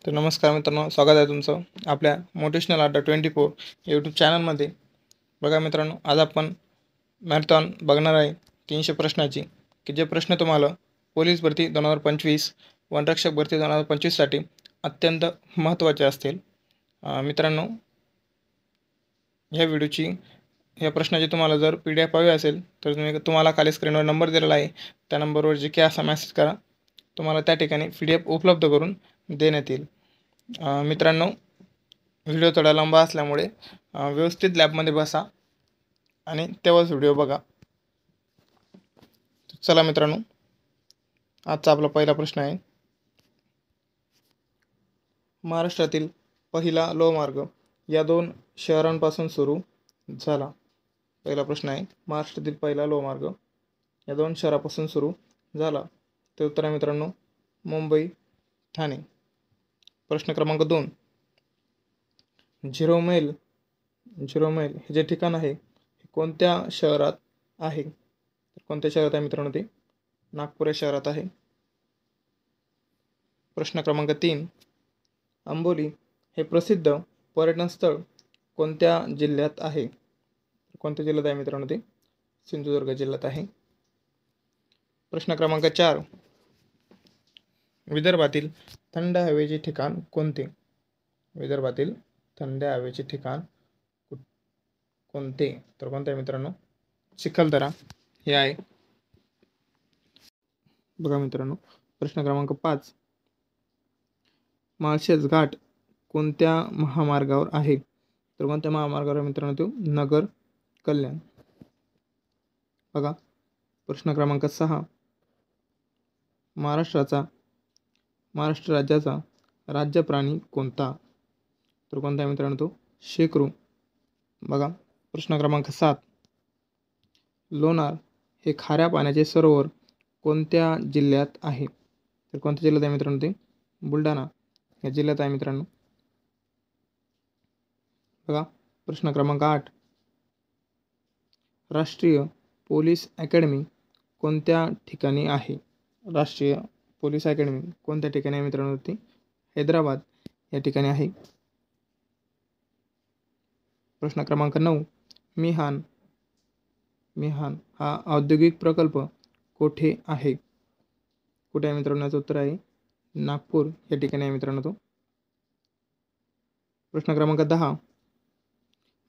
तर नमस्कार मित्रांनो, स्वागत आहे तुमचं आपल्या मोटिवेशनल अड्डा 24 यूट्यूब चॅनलमध्ये. बघा मित्रांनो, आज आपण मॅरेथॉन बघणार आहे 300 प्रश्नाची, की जे प्रश्न तुम्हाला पोलीस भरती 2025, वनरक्षक भरती 2025साठी अत्यंत महत्त्वाचे असतील. मित्रांनो, ह्या प्रश्नाची तुम्हाला जर PDF हवी असेल तर तुम्हाला खाली स्क्रीनवर नंबर दिलेला आहे. त्या नंबरवर जे काही असा मेसेज करा, तुम्हाला त्या ठिकाणी PDF उपलब्ध करून देण्यात येईल. मित्रांनो, व्हिडिओ थोडा लांब असल्यामुळे व्यवस्थित लॅबमध्ये बसा आणि तेव्हाच व्हिडिओ बघा. चला मित्रांनो, आजचा आपला पहिला प्रश्न आहे, महाराष्ट्रातील पहिला लोहमार्ग या 2 शहरांपासून सुरू झाला. पहिला प्रश्न आहे, महाराष्ट्रातील पहिला लोहमार्ग या 2 शहरापासून सुरू झाला. तर उत्तर आहे मित्रांनो, मुंबई ठाणे. प्रश्न क्रमांक 2, झिरो मैल हे जे ठिकाण आहे हे कोणत्या शहरात आहे? तर कोणत्या शहरात आहे मित्रांनो? ते नागपूर या शहरात आहे. प्रश्न क्रमांक 3, आंबोली हे प्रसिद्ध पर्यटन स्थळ कोणत्या जिल्ह्यात आहे? कोणत्या जिल्ह्यात आहे मित्रांनो? ते सिंधुदुर्ग जिल्ह्यात आहे. प्रश्न क्रमांक 4, विदर्भातील थंड हवेचे ठिकाण कोणते? विदर्भातील थंड हवेचे ठिकाण कोणते? तर कोणते आहे मित्रांनो? चिखलदरा हे आहे. बघा मित्रांनो, प्रश्न क्रमांक 5, माळशेज घाट कोणत्या महामार्गावर आहे? तर कोणत्या महामार्गावर मित्रांनो? तो नगर कल्याण. बघा प्रश्न क्रमांक 6, महाराष्ट्र राज्याचा राज्य प्राणी कोणता? तर कोणता आहे मित्रांनो? तो शेकरू. बघा प्रश्न क्रमांक 7, लोणार हे खाऱ्या पाण्याचे सरोवर कोणत्या जिल्ह्यात आहे? तर कोणत्या जिल्ह्यात आहे मित्रांनो? ते बुलढाणा या जिल्ह्यात आहे मित्रांनो. बघा प्रश्न क्रमांक 8, राष्ट्रीय पोलीस अकॅडमी कोणत्या ठिकाणी आहे? राष्ट्रीय पोलीस अकॅडमी कोणत्या ठिकाणी आहे मित्रांनो? ती हैदराबाद या ठिकाणी आहे. प्रश्न क्रमांक 9, मिहान हा औद्योगिक प्रकल्प कोठे आहे? कुठे आहे मित्रांनो? याचं उत्तर आहे नागपूर या ठिकाणी आहे मित्रांनो तो. प्रश्न क्रमांक 10,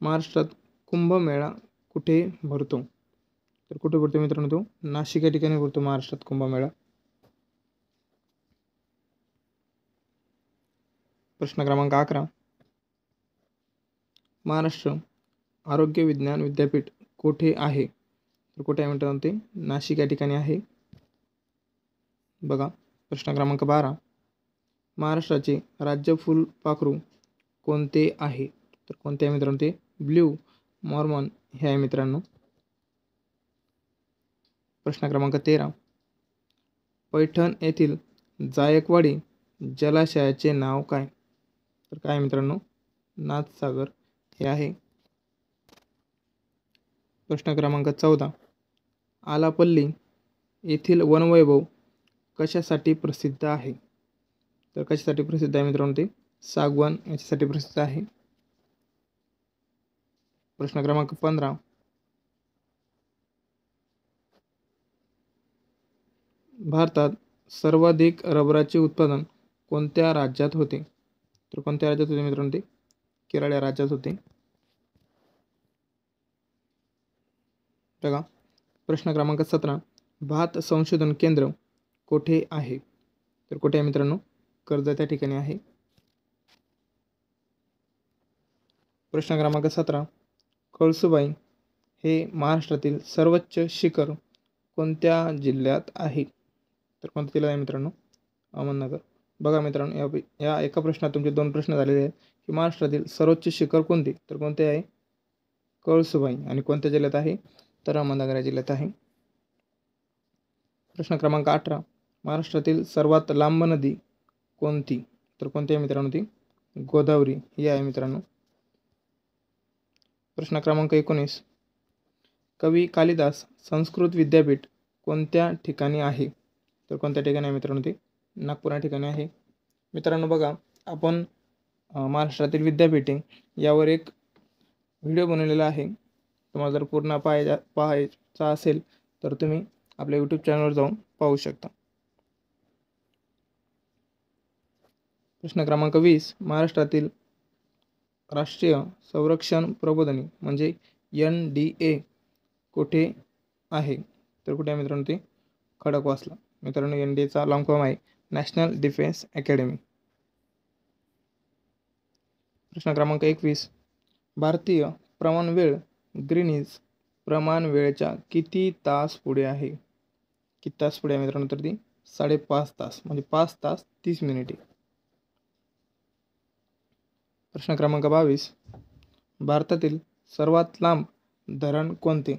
महाराष्ट्रात कुंभमेळा कुठे भरतो? तर कुठे भरतो मित्रांनो? तो नाशिक या ठिकाणी भरतो महाराष्ट्रात कुंभमेळा. प्रश्न क्रमांक 11, महाराष्ट्र आरोग्य विज्ञान विद्यापीठ कोठे आहे? तर कुठे आहे मित्रांनो? ते नाशिक या ठिकाणी आहे. बघा प्रश्न क्रमांक 12, महाराष्ट्राचे राज्य फुलपाखरू कोणते आहे? तर कोणते आहे मित्रांनो? ते ब्ल्यू मॉर्मॉन हे आहे मित्रांनो. प्रश्न क्रमांक 13, पैठण येथील जायकवाडी जलाशयाचे नाव काय? तर काय मित्रांनो? नाथसागर हे आहे. प्रश्न क्रमांक 14, आलापल्ली येथील वनवैभव कशासाठी प्रसिद्ध आहे? तर कशासाठी प्रसिद्ध आहे मित्रांनो? ते सागवान याच्यासाठी प्रसिद्ध आहे. प्रश्न क्रमांक 15, भारतात सर्वाधिक रबराचे उत्पादन कोणत्या राज्यात होते? तर कोणत्या राज्यात होते मित्रांनो? ते केरळ या राज्यात होते. बघा प्रश्न क्रमांक 17, भात संशोधन केंद्र कोठे आहे? तर कुठे आहे मित्रांनो? कर्जत या ठिकाणी आहे. प्रश्न क्रमांक 17, कळसुबाई हे महाराष्ट्रातील सर्वोच्च शिखर कोणत्या जिल्ह्यात आहे? तर कोणत्या जिल्ह्यात आहे मित्रांनो? अहमदनगर. बघा मित्रांनो, या एका प्रश्नात तुमचे 2 प्रश्न झालेले आहेत, की महाराष्ट्रातील सर्वोच्च शिखर कोणते? तर कोणते आहे? कळसुबाई. आणि कोणत्या जिल्ह्यात आहे? तर अहमदनगर या जिल्ह्यात आहे. प्रश्न क्रमांक 18, महाराष्ट्रातील सर्वात लांब नदी कोणती? तर कोणती आहे मित्रांनो? ती गोदावरी ही आहे मित्रांनो. प्रश्न क्रमांक 19, कवी कालिदास संस्कृत विद्यापीठ कोणत्या ठिकाणी आहे? तर कोणत्या ठिकाणी आहे मित्रांनो? ते नागपूर या ठिकाणी आहे. मित्रांनो बघा, आपण महाराष्ट्रातील विद्यापीठे यावर एक व्हिडिओ बनवलेला आहे. तुम्हाला जर पूर्ण पाहायचा असेल तर तुम्ही आपल्या यूट्यूब चॅनलवर जाऊन पाहू शकता. प्रश्न क्रमांक 20. महाराष्ट्रातील राष्ट्रीय संरक्षण प्रबोधिनी म्हणजे NDA कुठे आहे? तर कुठे आहे मित्रांनो? ते खडकवासला. मित्रांनो, NDAचा लॉंग फॉर्म आहे नॅशनल डिफेन्स अकॅडमी. प्रश्न क्रमांक 21. भारतीय प्रमाण वेळ ग्रीनिज प्रमाण वेळेच्या किती तास पुढे आहे? किती तास पुढे आहे मित्रांनो? तर ती 5.5 तास, म्हणजे 5 तास 30 मिनिटे. प्रश्न क्रमांक 22. भारतातील सर्वात लांब धरण कोणते?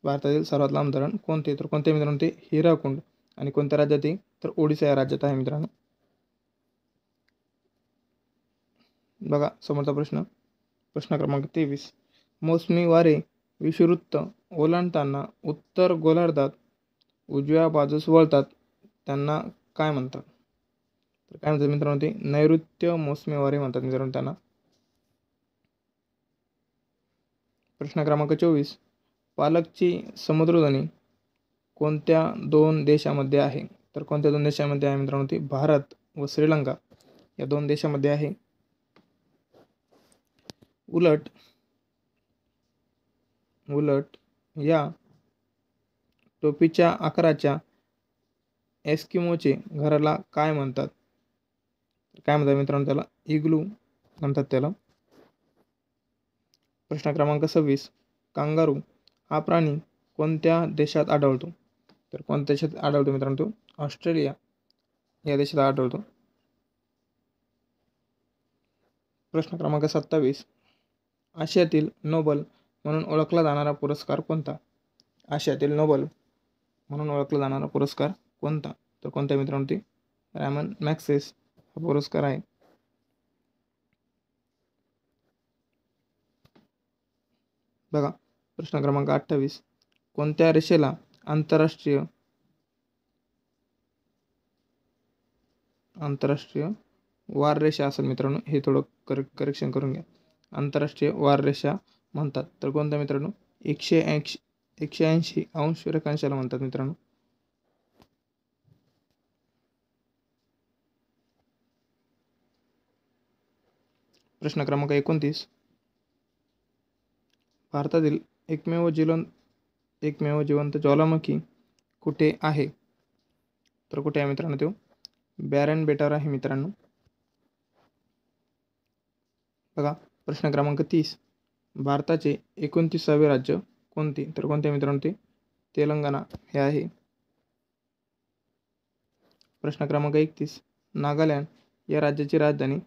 भारतातील सर्वात लांब धरण कोणते? तर कोणते मित्रांनो? ते हिराकुंड. आणि कोणत्या राज्यात आहे? तर ओडिसा या राज्यात आहे मित्रांनो. बघा समोरचा प्रश्न. प्रश्न क्रमांक 23. मोसमी वारे विषुववृत्त ओलांडताना उत्तर गोलार्धात उजव्या बाजूस वळतात त्यांना काय म्हणतात? तर काय म्हणतात मित्रांनो? ते नैऋत्य मोसमी वारे म्हणतात मित्रांनो त्यांना. प्रश्न क्रमांक 24. पालकची समुद्रधुनी कोणत्या 2 देशामध्ये आहे? तर कोणत्या 2 देशामध्ये आहे मित्रांनो? ते भारत व श्रीलंका या 2 देशामध्ये आहे. उलट या टोपीच्या आकाराच्या एस्किमोचे घराला काय म्हणतात? काय म्हणतात मित्रांनो? त्याला इग्लू म्हणतात त्याला. प्रश्न क्रमांक 26. कांगारू हा प्राणी कोणत्या देशात आढळतो? तर कोणत्या देशात आढळतो मित्रांनो? तो ऑस्ट्रेलिया या देशात आढळतो. प्रश्न क्रमांक 27. आशियातील नोबल म्हणून ओळखला जाणारा पुरस्कार कोणता? आशियातील नोबल म्हणून ओळखला जाणारा पुरस्कार कोणता? तर कोणत्या मित्रांनो? ते रॅमन मॅग्सेस हा पुरस्कार आहे. बघा प्रश्न क्रमांक 28. कोणत्या रेषेला आंतरराष्ट्रीय वार रेषा असेल मित्रांनो? हे थोडं करेक्शन करून घ्या. आंतरराष्ट्रीय वार रेषा म्हणतात. तर कोणत्या मित्रांनो? 180 अंश रेखांशाला म्हणतात मित्रांनो. प्रश्न क्रमांक 29. भारतातील एकमेव जिवंत ज्वालामुखी कुठे आहे? तर कुठे आहे मित्रांनो? तो बॅरन बेटावर आहे मित्रांनो. बघा प्रश्न क्रमांक 30. भारताचे 29वे राज्य कोणते? तर कोणते मित्रांनो? ते तेलंगणा हे आहे. प्रश्न क्रमांक 31. नागालँड या राज्याची राजधानी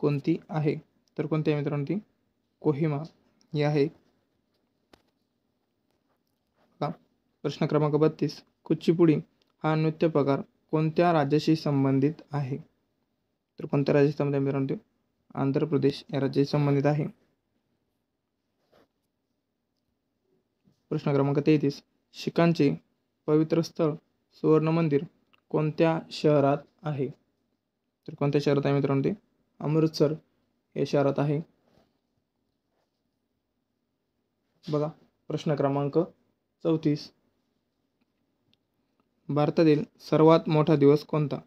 कोणती आहे? तर कोणती आहे मित्रांनो? ती कोहिमा ही आहे. प्रश्न क्रमांक 32. कुचिपुडी हा नृत्य प्रकार कोणत्या राज्याशी संबंधित आहे? तर कोणत्या राज्याशी संबंधित आहे मित्रांनो? आंध्र प्रदेश या राज्याशी संबंधित आहे. प्रश्न क्रमांक 33. शीखांचे पवित्र स्थळ सुवर्ण मंदिर कोणत्या शहरात आहे? तर कोणत्या शहरात आहे मित्रांनो? ते अमृतसर या शहरात आहे. बघा प्रश्न क्रमांक 34. भारतातील सर्वात मोठा दिवस कोणता?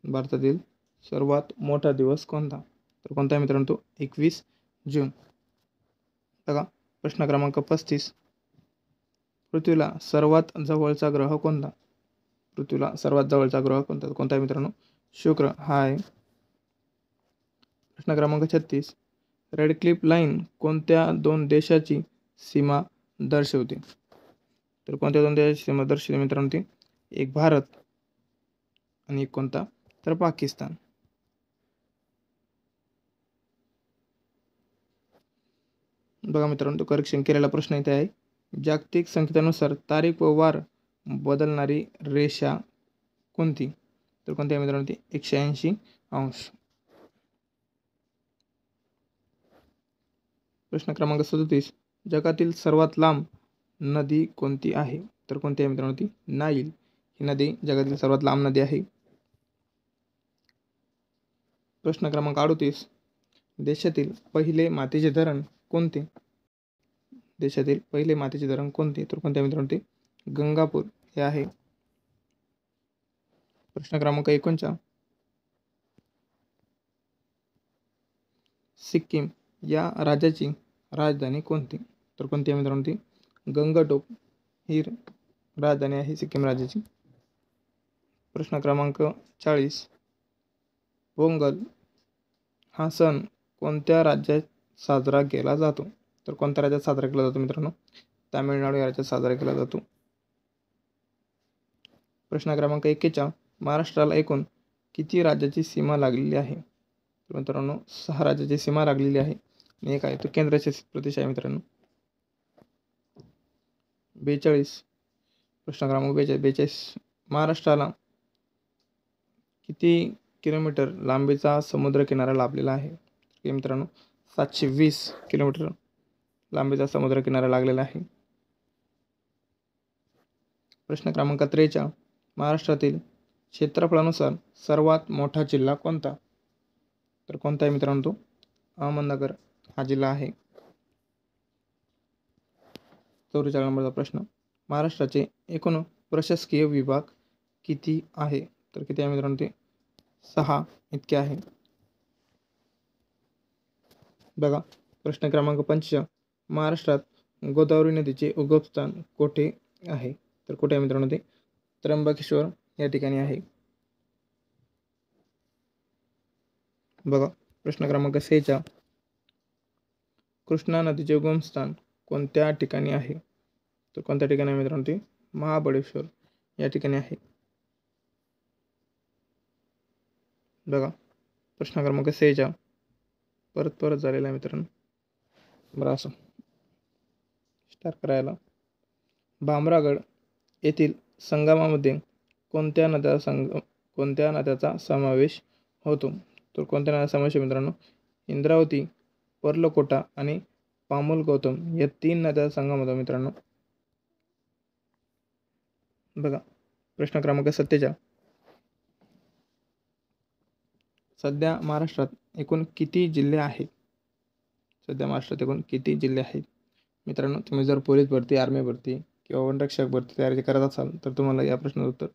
भारतातील सर्वात मोठा दिवस कोणता? तर कोणता आहे मित्रांनो? तो 21 जून. बघा प्रश्न क्रमांक 35. पृथ्वीला सर्वात जवळचा ग्रह कोणता? पृथ्वीला सर्वात जवळचा ग्रह कोणता? कोणता आहे मित्रांनो? शुक्र हा आहे. प्रश्न क्रमांक 36. रेड क्लिफ लाईन कोणत्या 2 देशाची सीमा दर्शवते? तर कोणत्या 2 देशाची सीमा दर्शवते मित्रांनो? ती एक भारत आणि एक कोणता? तर पाकिस्तान. बघा मित्रांनो, तो करेक्शन केलेला प्रश्न इथे आहे. जागतिक संकेतानुसार तारीख व वार बदलणारी रेषा कोणती? तर कोणती आहे मित्रांनो? ती 180 अंश. प्रश्न क्रमांक 37. जगातील सर्वात लांब नदी कोणती आहे? तर कोणती आहे मित्रांनो? ती नाईल ही नदी जगातील सर्वात लांब नदी आहे. प्रश्न क्रमांक 38. देशातील पहिले मातीचे धरण कोणते? देशातील पहिले मातीचे धरण कोणते? तर कोणत्या मित्रांनो ते गंगापूर हे आहे. प्रश्न क्रमांक 49. सिक्कीम या राज्याची राजधानी कोणती? तर कोणती आहे मित्रांनो ती गंगटोक ही राजधानी आहे सिक्कीम राज्याची. प्रश्न क्रमांक 40. पोंगल हा सण कोणत्या राज्यात साजरा केला जातो? तर कोणत्या राज्यात साजरा केला जातो मित्रांनो? तामिळनाडू या राज्यात साजरा केला जातो. प्रश्न क्रमांक 41. महाराष्ट्राला एकूण किती राज्याची सीमा लागलेली आहे? तर मित्रांनो 6 राज्याची सीमा लागलेली आहे आणि एक आहे तो केंद्रशासित प्रदेश आहे मित्रांनो. 42. प्रश्न क्रमांक 42. महाराष्ट्राला किती किलोमीटर लांबीचा समुद्रकिनारा लाभलेला आहे? हे मित्रांनो 720 किलोमीटर लांबीचा समुद्रकिनारा लागलेला आहे. प्रश्न क्रमांक 43. महाराष्ट्रातील क्षेत्रफळानुसार सर्वात मोठा जिल्हा कोणता? तर कोणता आहे मित्रांनो तो अहमदनगर हा जिल्हा आहे. 44 नंबरचा प्रश्न. महाराष्ट्राचे एकूण प्रशासकीय विभाग किती आहे? तर किती आहे मित्रांनो ते 6 इतके आहे. बघा प्रश्न क्रमांक 45. महाराष्ट्रात गोदावरी नदीचे उगमस्थान कोठे आहे? तर कुठे आहे मित्रांनो ते त्र्यंबकेश्वर या ठिकाणी आहे. बघा प्रश्न क्रमांक 46. कृष्णा नदीचे उगमस्थान कोणत्या ठिकाणी आहे? तर कोणत्या ठिकाणी आहे मित्रांनो ते महाबळेश्वर या ठिकाणी आहे. बघा प्रश्न क्रमांक 46 परत झालेला आहे मित्रांनो. बरं असं स्टार्ट करायला. भामरागड येथील संगमामध्ये कोणत्या नद्याचा समावेश होतो? तर कोणत्या नद्याचा समावेश आहे मित्रांनो? इंद्रावती, पर्लकोटा आणि पामुल गौतम या 3 नद्या संगम होतो मित्रांनो. बघा प्रश्न क्रमांक 47. सध्या महाराष्ट्रात एकूण किती जिल्हे आहेत? सध्या महाराष्ट्रात एकूण किती जिल्हे आहेत? मित्रांनो तुम्ही जर पोलीस भरती, आर्मी भरती किंवा वनरक्षक भरती तयारी करत असाल तर तुम्हाला या प्रश्नाचं उत्तर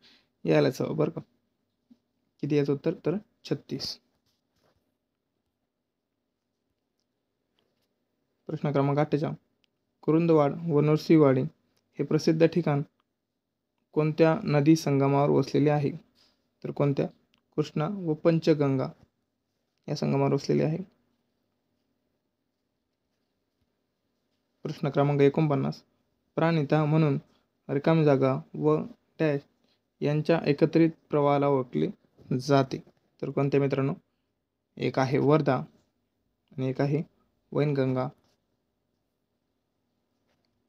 यायलाच हवं बरं का. किती याचं उत्तर? तर 36. प्रश्न क्रमांक 48. कुरुंदवाड व नरसिंहवाडी हे प्रसिद्ध ठिकाण कोणत्या नदी संगमावर वसलेले आहे? तर कोणत्या? कृष्णा व पंचगंगा या संगमावर वसलेले आहे. प्रश्न क्रमांक 49. प्राणिता म्हणून रिकामी जागा व डॅश यांच्या एकत्रित प्रवाहाला ओळखले जाते? तर कोणत्या मित्रांनो? एक आहे वर्धा आणि एक आहे वैनगंगा.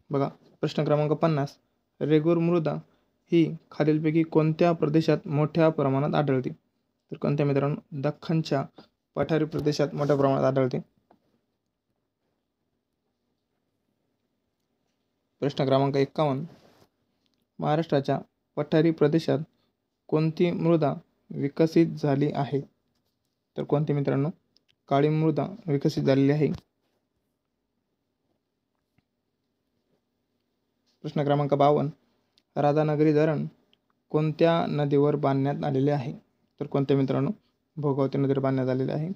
बघा प्रश्न क्रमांक 50. रेगूर मृदा ही खालीलपैकी कोणत्या प्रदेशात मोठ्या प्रमाणात आढळते? तर कोणत्या मित्रांनो? दख्खनच्या पठारी प्रदेशात मोठ्या प्रमाणात आढळते. प्रश्न क्रमांक 51. महाराष्ट्राच्या पठारी प्रदेशात कोणती मृदा विकसित झाली आहे? तर कोणती मित्रांनो? काळी मृदा विकसित झालेली आहे. प्रश्न क्रमांक 52. राधानगरी धरण कोणत्या नदीवर बांधण्यात आलेले आहे? तर कोणत्या मित्रांनो? भोगावती नदीवर बांधण्यात आलेले आहे.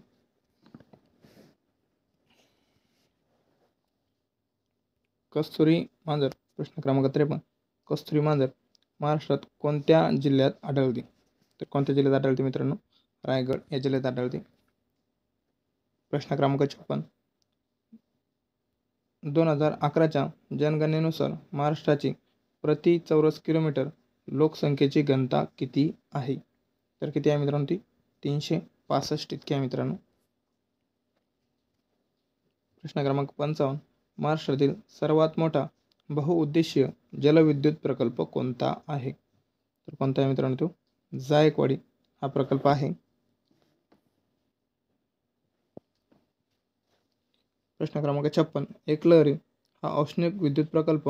कस्तुरी मांजर प्रश्न क्रमांक 53. कस्तुरी मांजर महाराष्ट्रात कोणत्या जिल्ह्यात आढळते? तर कोणत्या जिल्ह्यात आढळते मित्रांनो? रायगड या जिल्ह्यात आढळते. प्रश्न क्रमांक 54. 2011च्या जनगणनेनुसार महाराष्ट्राची प्रति चौरस किलोमीटर लोकसंख्येची घनता किती आहे? तर किती आहे मित्रांनो? ती 365 इतकी आहे मित्रांनो. प्रश्न क्रमांक 55. महाराष्ट्रातील सर्वात मोठा बहुउद्देशीय जलविद्युत प्रकल्प कोणता आहे? तर कोणता आहे मित्रांनो? तो जायकवाडी हा प्रकल्प आहे. प्रश्न क्रमांक 56. एकलहरी हा औष्णिक विद्युत प्रकल्प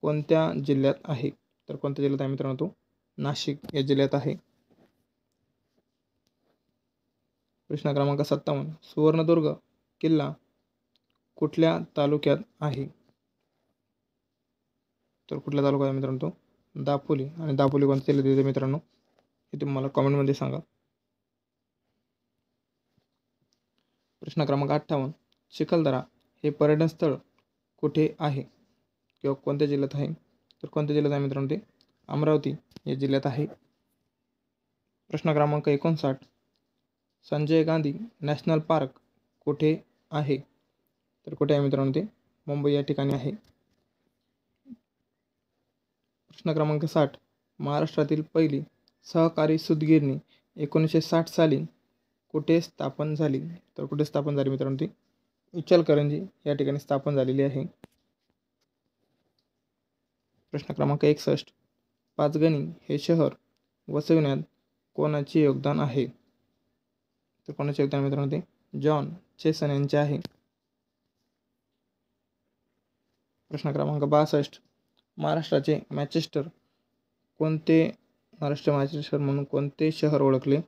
कोणत्या जिल्ह्यात आहे? तर कोणत्या जिल्ह्यात आहे मित्रांनो? तो नाशिक या जिल्ह्यात आहे. प्रश्न क्रमांक 57, सुवर्णदुर्ग किल्ला कुठल्या तालुक्यात आहे? तर कुठला तालुका आहे मित्रांनो तो? दापोली. आणि दापोली कोणत्या जिल्ह्यात येते मित्रांनो? हे तुम्ही मला कॉमेंटमध्ये सांगा. प्रश्न क्रमांक 58, चिखलदरा हे पर्यटन स्थळ कुठे आहे किंवा कोणत्या जिल्ह्यात आहे? तर कोणत्या जिल्ह्यात आहे मित्रांनो ते? अमरावती या जिल्ह्यात आहे. प्रश्न क्रमांक 59, संजय गांधी नॅशनल पार्क कुठे आहे? तर कुठे आहे मित्रांनो ते? मुंबई या ठिकाणी आहे. प्रश्न क्रमांक 60, महाराष्ट्रातील पहिली सहकारी सूतगिरणी 1960 साली कुठे स्थापन झाली? तर कुठे स्थापन झाली मित्रांनो ती? इचलकरंजी या ठिकाणी स्थापन झालेली आहे. प्रश्न क्रमांक 61, पाचगणी हे शहर वसविण्यात कोणाचे योगदान आहे? तर कोणाचे योगदान मित्रांनो ते? जॉन चेसन यांचे आहे. प्रश्न क्रमांक 62, महाराष्ट्राचे मँचेस्टर म्हणून कोणते शहर ओळखले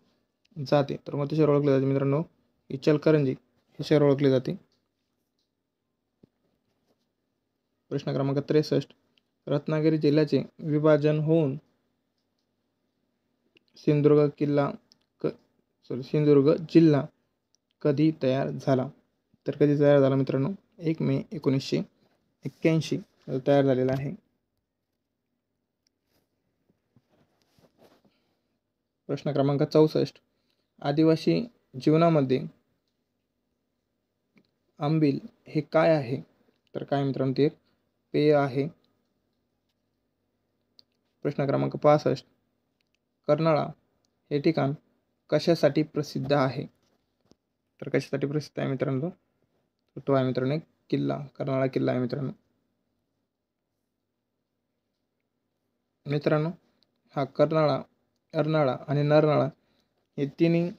जाते? तर कोणते शहर ओळखले जाते मित्रांनो? इचलकरंजी हे शहर ओळखले जाते. प्रश्न क्रमांक 63, रत्नागिरी जिल्ह्याचे विभाजन होऊन सिंधुदुर्ग जिल्हा कधी तयार झाला? तर कधी तयार झाला मित्रांनो? 1 मे 1981 तयार झालेला आहे. प्रश्न क्रमांक 64, आदिवासी जीवनामध्ये आंबील हे काय आहे? तर काय मित्रांनो ते? पेय आहे. प्रश्न क्रमांक 65, कर्नाळा हे ठिकाण कशासाठी प्रसिद्ध आहे? तर कशासाठी प्रसिद्ध आहे मित्रांनो? तो आहे मित्रांनो एक किल्ला, कर्नाळा किल्ला आहे मित्रांनो. मित्रांनो हा अर्नाळा आणि नरनाळा हे तिन्ही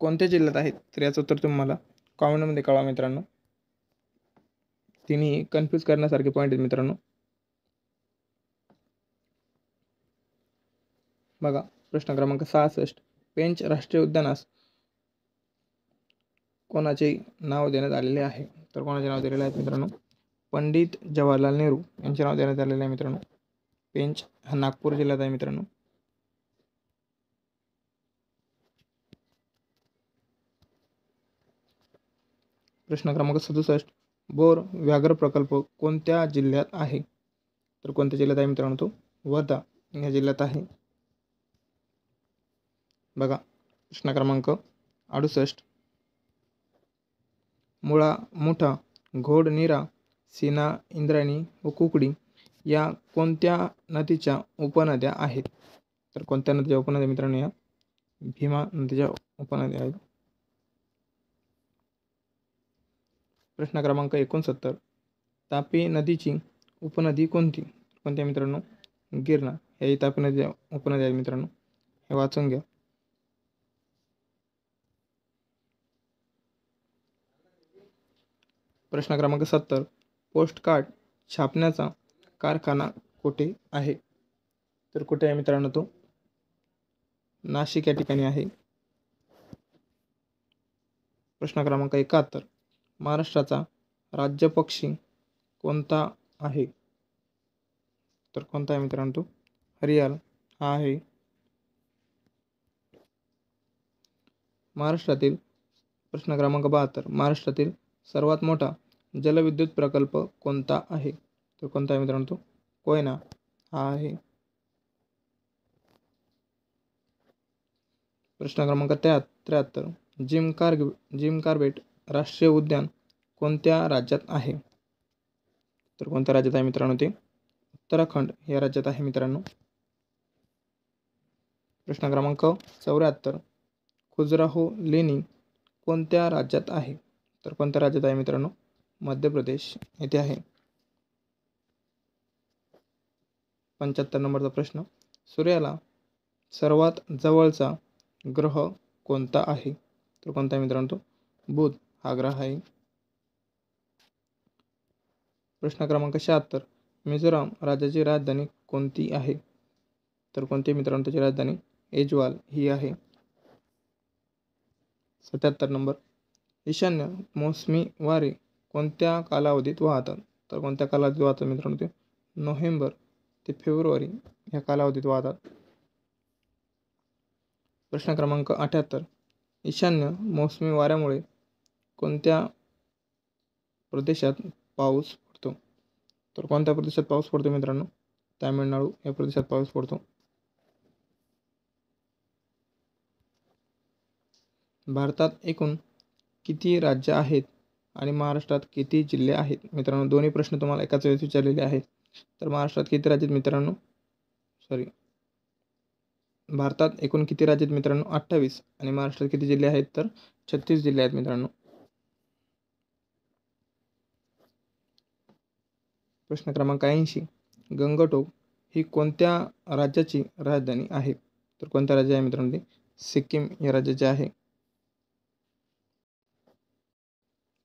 कोणत्या जिल्ह्यात आहेत? तर याचं उत्तर तुम्ही मला कॉमेंटमध्ये कळवा मित्रांनो. तिन्ही कन्फ्यूज करण्यासारखे पॉईंट आहेत मित्रांनो. बघा प्रश्न क्रमांक 66, पेंच राष्ट्रीय उद्यानास कोणाचे नाव देण्यात आलेले आहे? तर कोणाचे नाव दिलेले आहे मित्रांनो? पंडित जवाहरलाल नेहरू यांचे नाव देण्यात आलेले आहे मित्रांनो. पेंच हा नागपूर जिल्ह्यात आहे मित्रांनो. प्रश्न क्रमांक 67, बोर व्याघ्र प्रकल्प कोणत्या जिल्ह्यात आहे? तर कोणत्या जिल्ह्यात आहे मित्रांनो तो? वर्धा या जिल्ह्यात आहे. बघा प्रश्न क्रमांक 68, मुळा, मुठा, घोड, नीरा, सीना, इंद्रायणी व कुकडी या कोणत्या नदीच्या उपनद्या आहेत? तर कोणत्या नदीच्या उपनद्या मित्रांनो? या भीमा नदीच्या उपनद्या आहेत. प्रश्न क्रमांक 69, तापी नदीची उपनदी कोणती? कोणत्या मित्रांनो? गिरणा. याही तापी नदीच्या उपनद्या आहेत मित्रांनो, हे वाचून घ्या. प्रश्न क्रमांक 70, पोस्टकार्ड छापण्याचा कारखाना कुठे आहे? तर कुठे आहे मित्रांनो तो? नाशिक या ठिकाणी आहे. प्रश्न क्रमांक 71, महाराष्ट्राचा राज्य पक्षी कोणता आहे? तर कोणता आहे मित्रांनो तो? हरियाल हा आहे. महाराष्ट्रातील प्रश्न क्रमांक 72, महाराष्ट्रातील सर्वात मोठा जलविद्युत प्रकल्प कोणता आहे? तर कोणता आहे मित्रांनो तो? कोयना हा आहे. प्रश्न क्रमांक 73, जिम कार्बेट राष्ट्रीय उद्यान कोणत्या राज्यात आहे? तर कोणत्या राज्यात आहे मित्रांनो ते? उत्तराखंड या राज्यात आहे मित्रांनो. प्रश्न क्रमांक 74, खजुराहो लेणी कोणत्या राज्यात आहे? तर कोणत्या राज्यात आहे मित्रांनो? मध्य प्रदेश येथे आहे. 75 नंबरचा प्रश्न, सूर्याला सर्वात जवळचा ग्रह कोणता आहे? तर कोणता आहे मित्रांनो तो? बुध हा ग्रह आहे. प्रश्न क्रमांक 76, मिझोराम राज्याची राजधानी कोणती आहे? तर कोणती मित्रांनो त्याची राजधानी? ऐजवाल ही आहे. 77 नंबर, ईशान्य मोसमी वारे कोणत्या कालावधीत वाहतात? तर कोणत्या कालावधीत वाहतात मित्रांनो ते? नोव्हेंबर ते फेब्रुवारी या कालावधीत वाहतात. प्रश्न क्रमांक 78, ईशान्य मोसमी वाऱ्यामुळे कोणत्या प्रदेशात पाऊस पडतो? तर कोणत्या प्रदेशात पाऊस पडतो मित्रांनो? तामिळनाडू या प्रदेशात पाऊस पडतो. भारतात एकूण किती राज्य आहेत आणि महाराष्ट्रात किती जिल्हे आहेत? मित्रांनो, दोन्ही प्रश्न तुम्हाला एकाच वेळेस विचारलेले आहेत. तर महाराष्ट्रात किती राज्य आहेत मित्रांनो? भारतात एकूण किती राज्य आहेत मित्रांनो? 28. आणि महाराष्ट्रात किती जिल्हे आहेत? तर 36 जिल्हे आहेत मित्रांनो. प्रश्न क्रमांक 80, गंगटोक ही कोणत्या राज्याची राजधानी आहे? तर कोणत्या राज्य आहे मित्रांनो ती? सिक्कीम या राज्याचे आहे.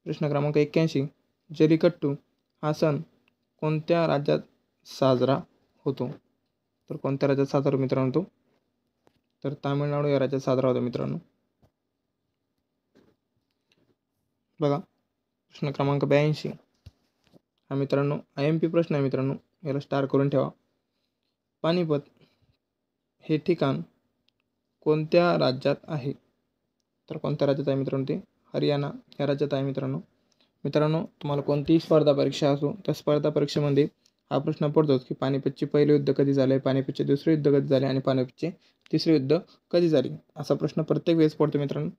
प्रश्न क्रमांक 81, जल्लीकट्टू हा सण कोणत्या राज्यात साजरा होतो? तर कोणत्या राज्यात साजरा होतो मित्रांनो तो? तर तामिळनाडू या राज्यात साजरा होतो मित्रांनो. बघा, प्रश्न क्रमांक 82 हा मित्रांनो IMP प्रश्न आहे मित्रांनो, याला स्टार करून ठेवा. पानिपत हे ठिकाण कोणत्या राज्यात आहे? तर कोणत्या राज्यात आहे मित्रांनो ते? हरियाणा या राज्यात आहे मित्रांनो. मित्रांनो, तुम्हाला कोणतीही स्पर्धा परीक्षा असो, त्या स्पर्धा परीक्षेमध्ये हा प्रश्न पडतोच की पानिपतचे पहिले युद्ध कधी झाले, पानिपतचे दुसरे युद्ध कधी झाले आणि पानिपतचे तिसरे युद्ध कधी झाले, असा प्रश्न प्रत्येक वेळेस पडतो मित्रांनो.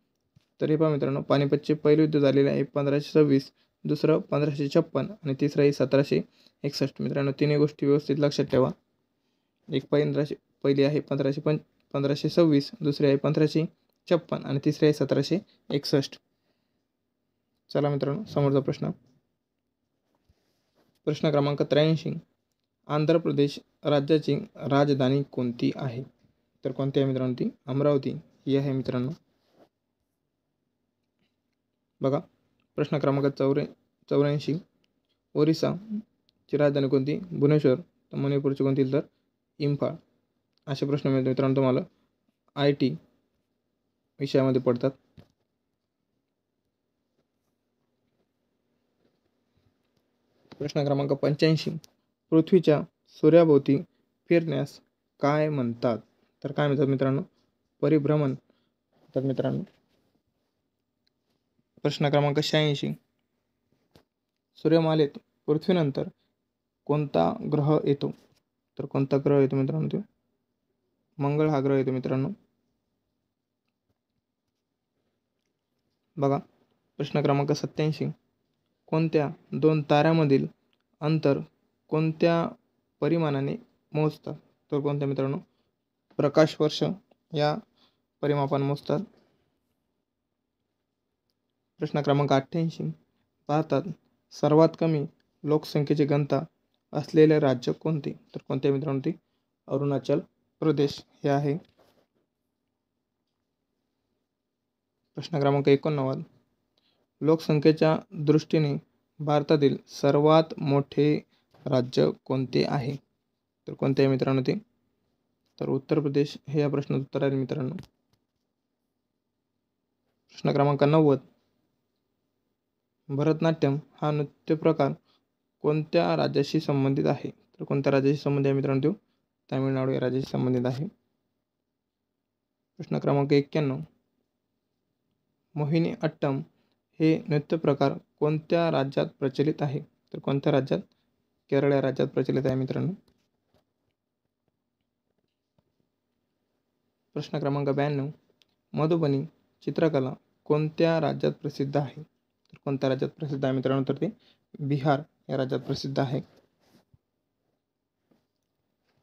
तर हे पहा मित्रांनो, पानिपतचे पहिले युद्ध झालेले आहे 1526, दुसरं 1556 आणि तिसरं आहे 1761. मित्रांनो, तिन्ही गोष्टी व्यवस्थित लक्षात ठेवा. पहिली आहे 1526, दुसरी आहे 1556 आणि तिसरी आहे 1761. चला मित्रांनो, समोरचा प्रश्न. प्रश्न क्रमांक 83, आंध्र प्रदेश राज्याची राजधानी कोणती आहे? तर कोणती आहे मित्रांनो ती? अमरावती ही आहे मित्रांनो. बघा, प्रश्न क्रमांक 84, ओरिसाची राजधानी कोणती? भुवनेश्वर. तर मणिपूरची कोणती? तर इम्फाळ. असे प्रश्न मित्रांनो तुम्हाला IT विषयामध्ये पडतात. प्रश्न क्रमांक 85, पृथ्वीच्या सूर्याभोवती फिरण्यास काय म्हणतात? तर काय म्हणतात मित्रांनो? परिभ्रमण तर मित्रांनो. प्रश्न क्रमांक 86, सूर्यमालेत पृथ्वीनंतर कोणता ग्रह येतो? तर कोणता ग्रह येतो मित्रांनो ते? मंगळ हा ग्रह येतो मित्रांनो. बघा, प्रश्न क्रमांक 87, कोणत्या दोन ताऱ्यामधील अंतर कोणत्या परिमाणाने मोजतात? तर कोणत्या मित्रांनो? प्रकाश वर्ष या परिमापाने मोजतात. प्रश्न क्रमांक 88, भारतात सर्वात कमी लोकसंख्येची घनता असलेले राज्य कोणते? तर कोणते मित्रांनो ते? अरुणाचल प्रदेश हे आहे. प्रश्न क्रमांक 89, लोकसंख्येच्या दृष्टीने भारतातील सर्वात मोठे राज्य कोणते आहे? तर कोणते आहे मित्रांनो ते? तर उत्तर प्रदेश हे या प्रश्नाचं उत्तर आहे मित्रांनो. प्रश्न क्रमांक 90, भरतनाट्यम हा नृत्य प्रकार कोणत्या राज्याशी संबंधित आहे? तर कोणत्या राज्याशी संबंधित आहे मित्रांनो? तो तामिळनाडू या राज्याशी संबंधित आहे. प्रश्न क्रमांक 91, मोहिनी अट्टम हे नृत्य प्रकार कोणत्या राज्यात प्रचलित आहे? तर कोणत्या राज्यात? केरळ या राज्यात प्रचलित आहे मित्रांनो. प्रश्न क्रमांक 92, मधुबनी चित्रकला कोणत्या राज्यात प्रसिद्ध आहे? तर कोणत्या राज्यात प्रसिद्ध आहे मित्रांनो? तर ते बिहार या राज्यात प्रसिद्ध आहे.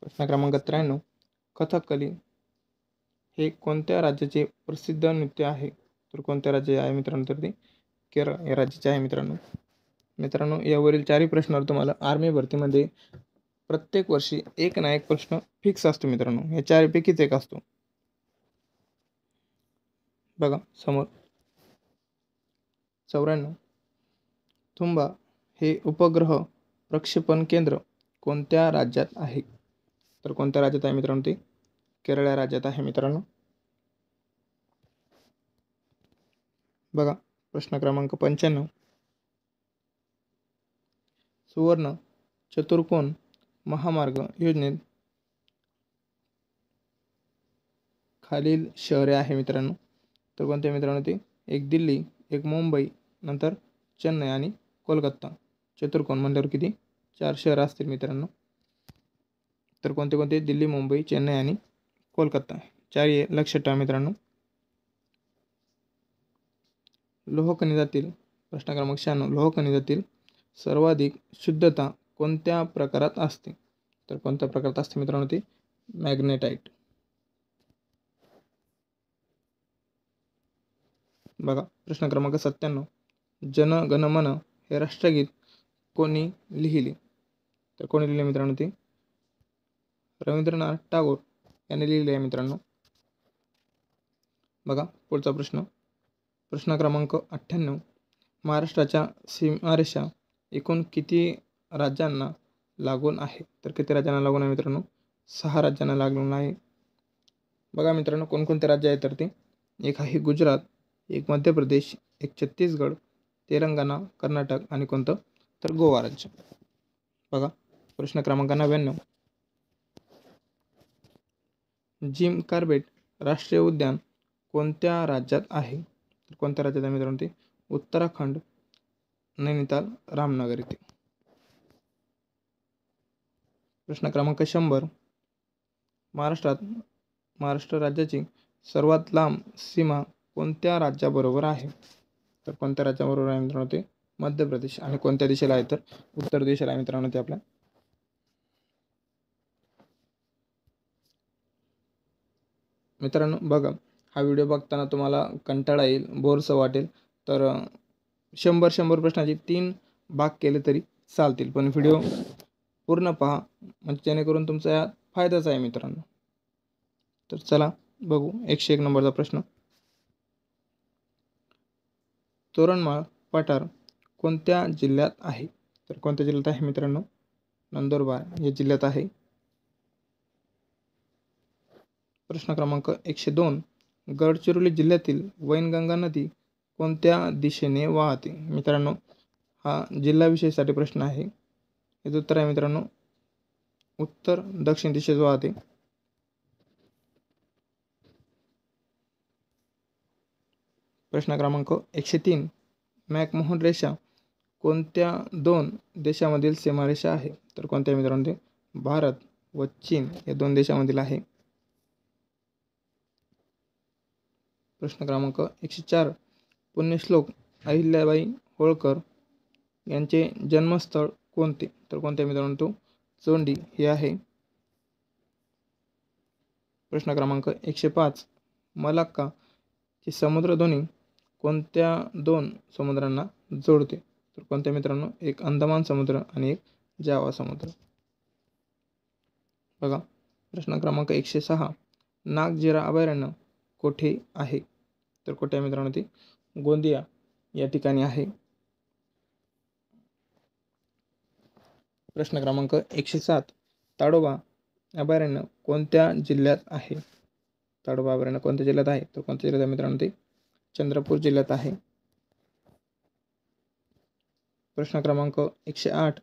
प्रश्न क्रमांक 93, कथकली हे कोणत्या राज्याचे प्रसिद्ध नृत्य आहे? तर कोणत्या राज्य आहे मित्रांनो? तर ते केरळ या राज्याचे आहे मित्रांनो. मित्रांनो, यावरील चारही प्रश्नावर तुम्हाला आर्मी भरतीमध्ये प्रत्येक वर्षी एक ना एक प्रश्न फिक्स असतो मित्रांनो. या चारपैकीच एक असतो. बघा समोर. 94, थुंबा हे उपग्रह प्रक्षेपण केंद्र कोणत्या राज्यात आहे? तर कोणत्या राज्यात आहे मित्रांनो? ते केरळ या राज्यात आहे मित्रांनो. बघा प्रश्न क्रमांक 95. सुवर्ण चतुर्कोन महामार्ग योजनेत खालील शहरे आहे मित्रांनो. तर कोणते मित्रांनो ते? एक दिल्ली, एक मुंबई, नंतर चेन्नई आणि कोलकाता. चतुर्कोन म्हणल्यावर किती? 4 शहरं असतील मित्रांनो. तर कोणते कोणते? दिल्ली, मुंबई, चेन्नई आणि कोलकाता. 4 लक्षात ठेवा मित्रांनो. लोह खनिजातील प्रश्न क्रमांक 96. लोह खनिजातील सर्वाधिक शुद्धता कोणत्या प्रकारात असते? तर कोणत्या प्रकारात असते मित्रांनो ते? मॅग्नेटाइट. बघा प्रश्न क्रमांक 97. जन गण मन हे राष्ट्रगीत कोणी लिहिले? तर कोणी लिहिले मित्रांनो ते? रवींद्रनाथ टागोर यांनी लिहिले आहे मित्रांनो. बघा पुढचा प्रश्न. प्रश्न क्रमांक 98. महाराष्ट्राच्या सीमारेषा एकूण किती राज्यांना लागून आहे? तर किती राज्यांना लागून आहे मित्रांनो? 6 राज्यांना लागून आहे. बघा मित्रांनो कोणकोणते राज्य आहेत तर ते? एक आहे गुजरात, एक मध्य प्रदेश, एक छत्तीसगड, तेलंगणा, कर्नाटक आणि कोणतं? तर गोवा राज्य. बघा प्रश्न क्रमांक 99. जिम कार्बेट राष्ट्रीय उद्यान कोणत्या राज्यात आहे? तर कोणत्या राज्यात आहे मित्रांनो ते? उत्तराखंड, नैनिताल, रामनगर येथे. प्रश्न क्रमांक 100. महाराष्ट्र राज्याची सर्वात लांब सीमा कोणत्या राज्याबरोबर आहे? तर कोणत्या राज्याबरोबर आहे मित्रांनो ते? मध्य प्रदेश. आणि कोणत्या दिशेला आहे तर? उत्तर दिशेला आहे मित्रांनो ते आपल्या. मित्रांनो बघा हा व्हिडिओ बघताना तुम्हाला कंटाळा येईल, बोरसं वाटेल, तर 100 प्रश्नाचे 3 भाग केले तरी चालतील, पण व्हिडिओ पूर्ण पहा म्हणजे जेणेकरून तुमचा यात फायदाच आहे मित्रांनो. तर चला बघू 101 नंबरचा प्रश्न. तोरणमाळ पठार कोणत्या जिल्ह्यात आहे? तर कोणत्या जिल्ह्यात आहे मित्रांनो? नंदुरबार या जिल्ह्यात आहे. प्रश्न क्रमांक 102. गडचिरोली जिल्ह्यातील वैनगंगा नदी कोणत्या दिशेने वाहते? मित्रांनो हा जिल्हाविषयीसाठी प्रश्न आहे. याचं उत्तर आहे मित्रांनो उत्तर दक्षिण दिशेस वाहते. प्रश्न क्रमांक 103. मॅकमोहन रेषा कोणत्या 2 देशामधील सीमारेषा आहे? तर कोणत्या मित्रांनो ते? भारत व चीन या 2 देशामधील आहे. प्रश्न क्रमांक 104. पुण्यश्लोक अहिल्याबाई होळकर यांचे जन्मस्थळ कोणते? तर कोणत्या मित्रांनो तो? चोंडी हे आहे. प्रश्न क्रमांक 105. मलाक्का ची समुद्रधुनी कोणत्या 2 समुद्रांना जोडते? तर कोणत्या मित्रांनो? एक अंदमान समुद्र आणि एक जावा समुद्र. बघा प्रश्न क्रमांक 106. नागझिरा अभयारण्य कोठे आहे? तर कुठे आहे मित्रांनो ते? गोंदिया या ठिकाणी आहे. प्रश्न क्रमांक 107. ताडोबा अभयारण्य कोणत्या जिल्ह्यात आहे? ताडोबा अभयारण्य कोणत्या जिल्ह्यात आहे? तर कोणत्या जिल्ह्यात आहे मित्रांनो ते? चंद्रपूर जिल्ह्यात आहे. प्रश्न क्रमांक 108.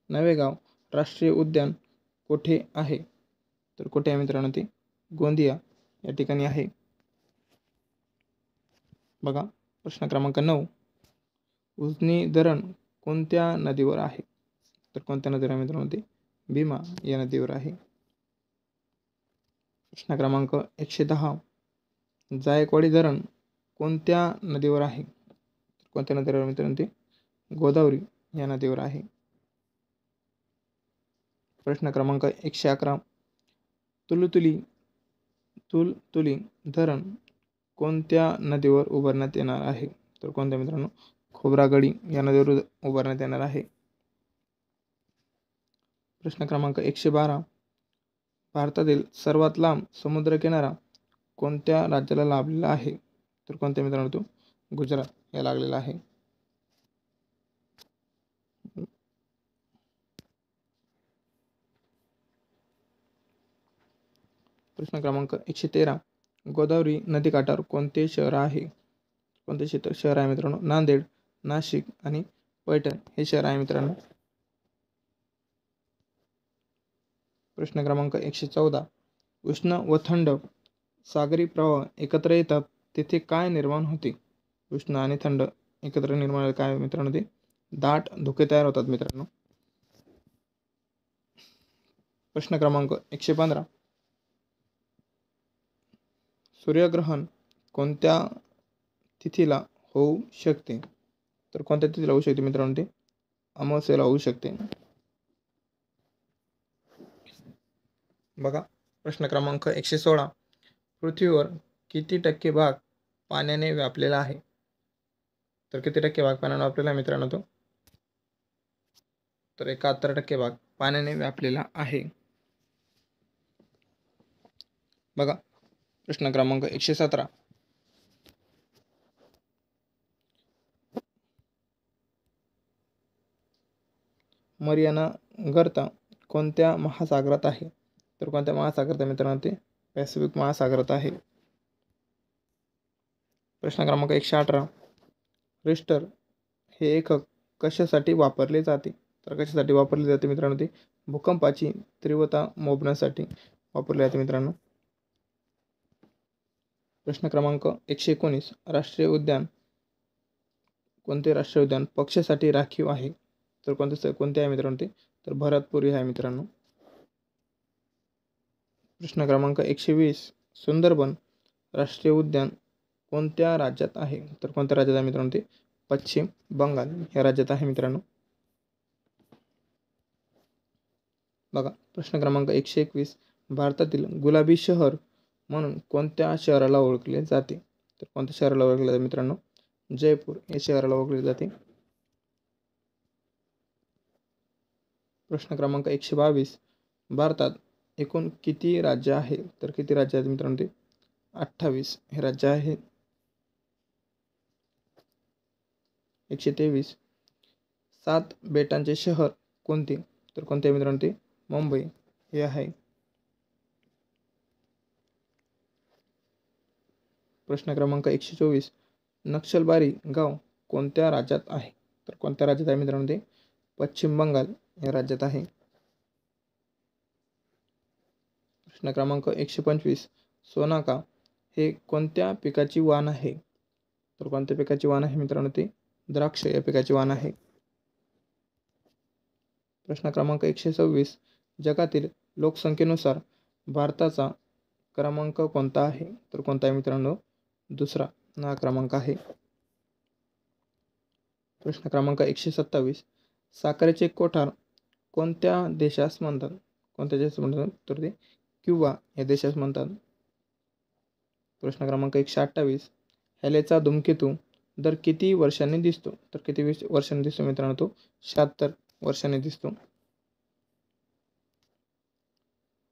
नवेगाव राष्ट्रीय उद्यान कोठे आहे? तर कुठे आहे मित्रांनो ते? गोंदिया या ठिकाणी आहे. बघा प्रश्न क्रमांक 9. उजनी धरण कोणत्या नदीवर आहे? तर कोणत्या नदीवर आहे मित्रांनो ते? भीमा या नदीवर आहे. प्रश्न क्रमांक 110. जायकवाडी धरण कोणत्या नदीवर आहे? कोणत्या नदीवर मित्रांनो ते? गोदावरी या नदीवर आहे. प्रश्न क्रमांक 111. तुलतुली धरण कोणत्या नदीवर उभारण्यात येणार आहे? तर कोणत्या मित्रांनो? खोब्रागडी या नदीवर उभारण्यात येणार आहे. प्रश्न क्रमांक 112. भारतातील सर्वात लांब समुद्रकिनारा कोणत्या राज्याला लाभलेला आहे? तर कोणत्या मित्रांनो तो? गुजरात या लागलेला आहे. प्रश्न क्रमांक 113. गोदावरी नदीकाठावर कोणते शहर आहे? कोणते शहर आहे मित्रांनो? नांदेड, नाशिक आणि पैठण हे शहर आहे मित्रांनो. प्रश्न क्रमांक 114. उष्ण व थंड सागरी प्रवाह एकत्र येतात तेथे काय निर्माण होते? उष्ण आणि थंड एकत्र निर्माण काय मित्रांनो? ते दाट धुके तयार होतात मित्रांनो. प्रश्न क्रमांक 115. सूर्यग्रहण कोणत्या तिथीला होऊ शकते? तर कोणत्या तिथीला होऊ शकते मित्रांनो? ते अमावस्येला होऊ शकते. बघा प्रश्न क्रमांक 116. पृथ्वीवर किती टक्के भाग पाण्याने व्यापलेला आहे? तर किती टक्के भाग पाण्याने व्यापलेला आहे मित्रांनो? तो तर 71% भाग पाण्याने व्यापलेला आहे. बघा प्रश्न क्रमांक 117. मरियाना गर्ता कोणत्या महासागरात आहे? तर कोणत्या महासागरात आहे मित्रांनो? ते पॅसिफिक महासागरात आहे. प्रश्न क्रमांक 118. रिश्टर हे एकक कशासाठी वापरले जाते? तर कशासाठी वापरले जाते मित्रांनो? ते भूकंपाची तीव्रता मोजण्यासाठी वापरले जाते मित्रांनो. प्रश्न क्रमांक 119. राष्ट्रीय उद्यान कोणते राष्ट्रीय उद्यान पक्ष्यासाठी राखीव आहे? तर कोणते आहे मित्रांनो? ते तर भरतपुरी आहे मित्रांनो. प्रश्न क्रमांक 120. सुंदरबन राष्ट्रीय उद्यान कोणत्या राज्यात आहे? तर कोणत्या राज्यात आहे मित्रांनो? ते पश्चिम बंगाल या राज्यात आहे मित्रांनो. बघा प्रश्न क्रमांक 121. भारतातील गुलाबी शहर म्हणून कोणत्या शहराला ओळखले जाते? तर कोणत्या शहराला ओळखले जाते मित्रांनो? जयपूर या शहराला ओळखले जाते. प्रश्न क्रमांक 122. भारतात एकूण किती राज्य आहे? तर किती राज्य आहेत मित्रांनो? ते 28 हे राज्य आहेत. 123. 7 बेटांचे शहर कोणते? तर कोणते मित्रांनो? ते मुंबई हे आहे. प्रश्न क्रमांक 124. नक्षलबारी गाव कोणत्या राज्यात आहे? तर कोणत्या राज्यात आहे मित्रांनो? ते पश्चिम बंगाल या राज्यात आहे. प्रश्न क्रमांक 125. सोनाका हे कोणत्या पिकाची वाण आहे? तर कोणत्या पिकाची वाण आहे मित्रांनो? ते द्राक्ष या पिकाची वाण आहे. प्रश्न क्रमांक 126. जगातील लोकसंख्येनुसार भारताचा क्रमांक कोणता आहे? तर कोणता आहे मित्रांनो? दुसरा हा क्रमांक आहे. प्रश्न क्रमांक 127. साखरेचे कोठार कोणत्या देशास म्हणतात? कोणत्या देशास म्हणतात? तर ते क्युबा या देशास म्हणतात. प्रश्न क्रमांक 128. हॅलेचा धूमकेतू दर किती वर्षांनी दिसतो? तर किती वर्षांनी दिसतो मित्रांनो? तो 76 वर्षांनी दिसतो.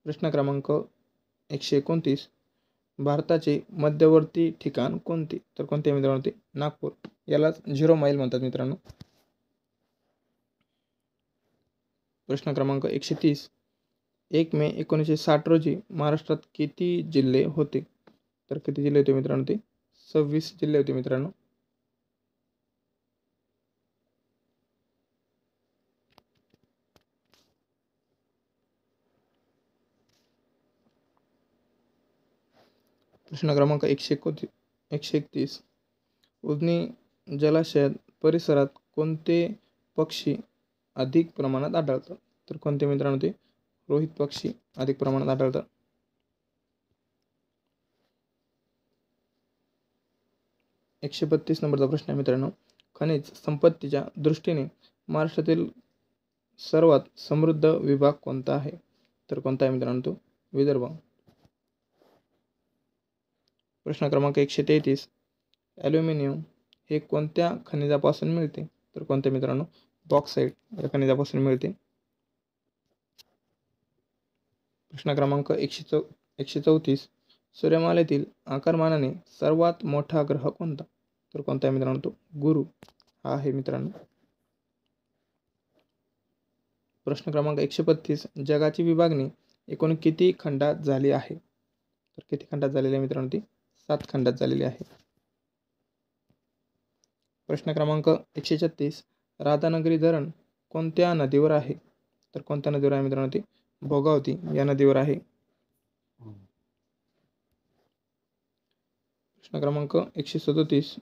प्रश्न क्रमांक 129. भारताचे मध्यवर्ती ठिकाण कोणते? तर कोणते मित्रांनो? ते नागपूर यालाच 0 माईल म्हणतात मित्रांनो. प्रश्न क्रमांक 130. 1 मे 1960 रोजी महाराष्ट्रात किती जिल्हे होते? तर किती जिल्हे होते मित्रांनो? ते 26 जिल्हे होते मित्रांनो. प्रश्न क्रमांक 131. उजनी जलाशय परिसरात कोणते पक्षी अधिक प्रमाणात आढळतात? तर कोणते मित्रांनो? ते रोहित पक्षी अधिक प्रमाणात आढळतात. 132 नंबरचा प्रश्न आहे मित्रांनो. खनिज संपत्तीच्या दृष्टीने महाराष्ट्रातील सर्वात समृद्ध विभाग कोणता आहे? तर कोणता आहे मित्रांनो? तो विदर्भ. प्रश्न क्रमांक 133. ॲल्युमिनियम हे कोणत्या खनिजापासून मिळते? तर कोणत्या मित्रांनो? बॉक्साईट या खनिजापासून मिळते. प्रश्न क्रमांक 134. सूर्यमालेतील आकारमानाने सर्वात मोठा ग्रह कोणता? तर कोणता आहे मित्रांनो? तो गुरु हा आहे मित्रांनो. प्रश्न क्रमांक 135. जगाची विभागणी एकूण किती खंडात झाली आहे? तर किती खंडात झालेली आहे मित्रांनो? ती 7 खंडात झालेली आहे. प्रश्न क्रमांक 136, राधानगरी धरण कोणत्या नदीवर आहे? तर कोणत्या नदीवर आहे मित्रांनो? ती भोगावती या नदीवर आहे. प्रश्न क्रमांक 137,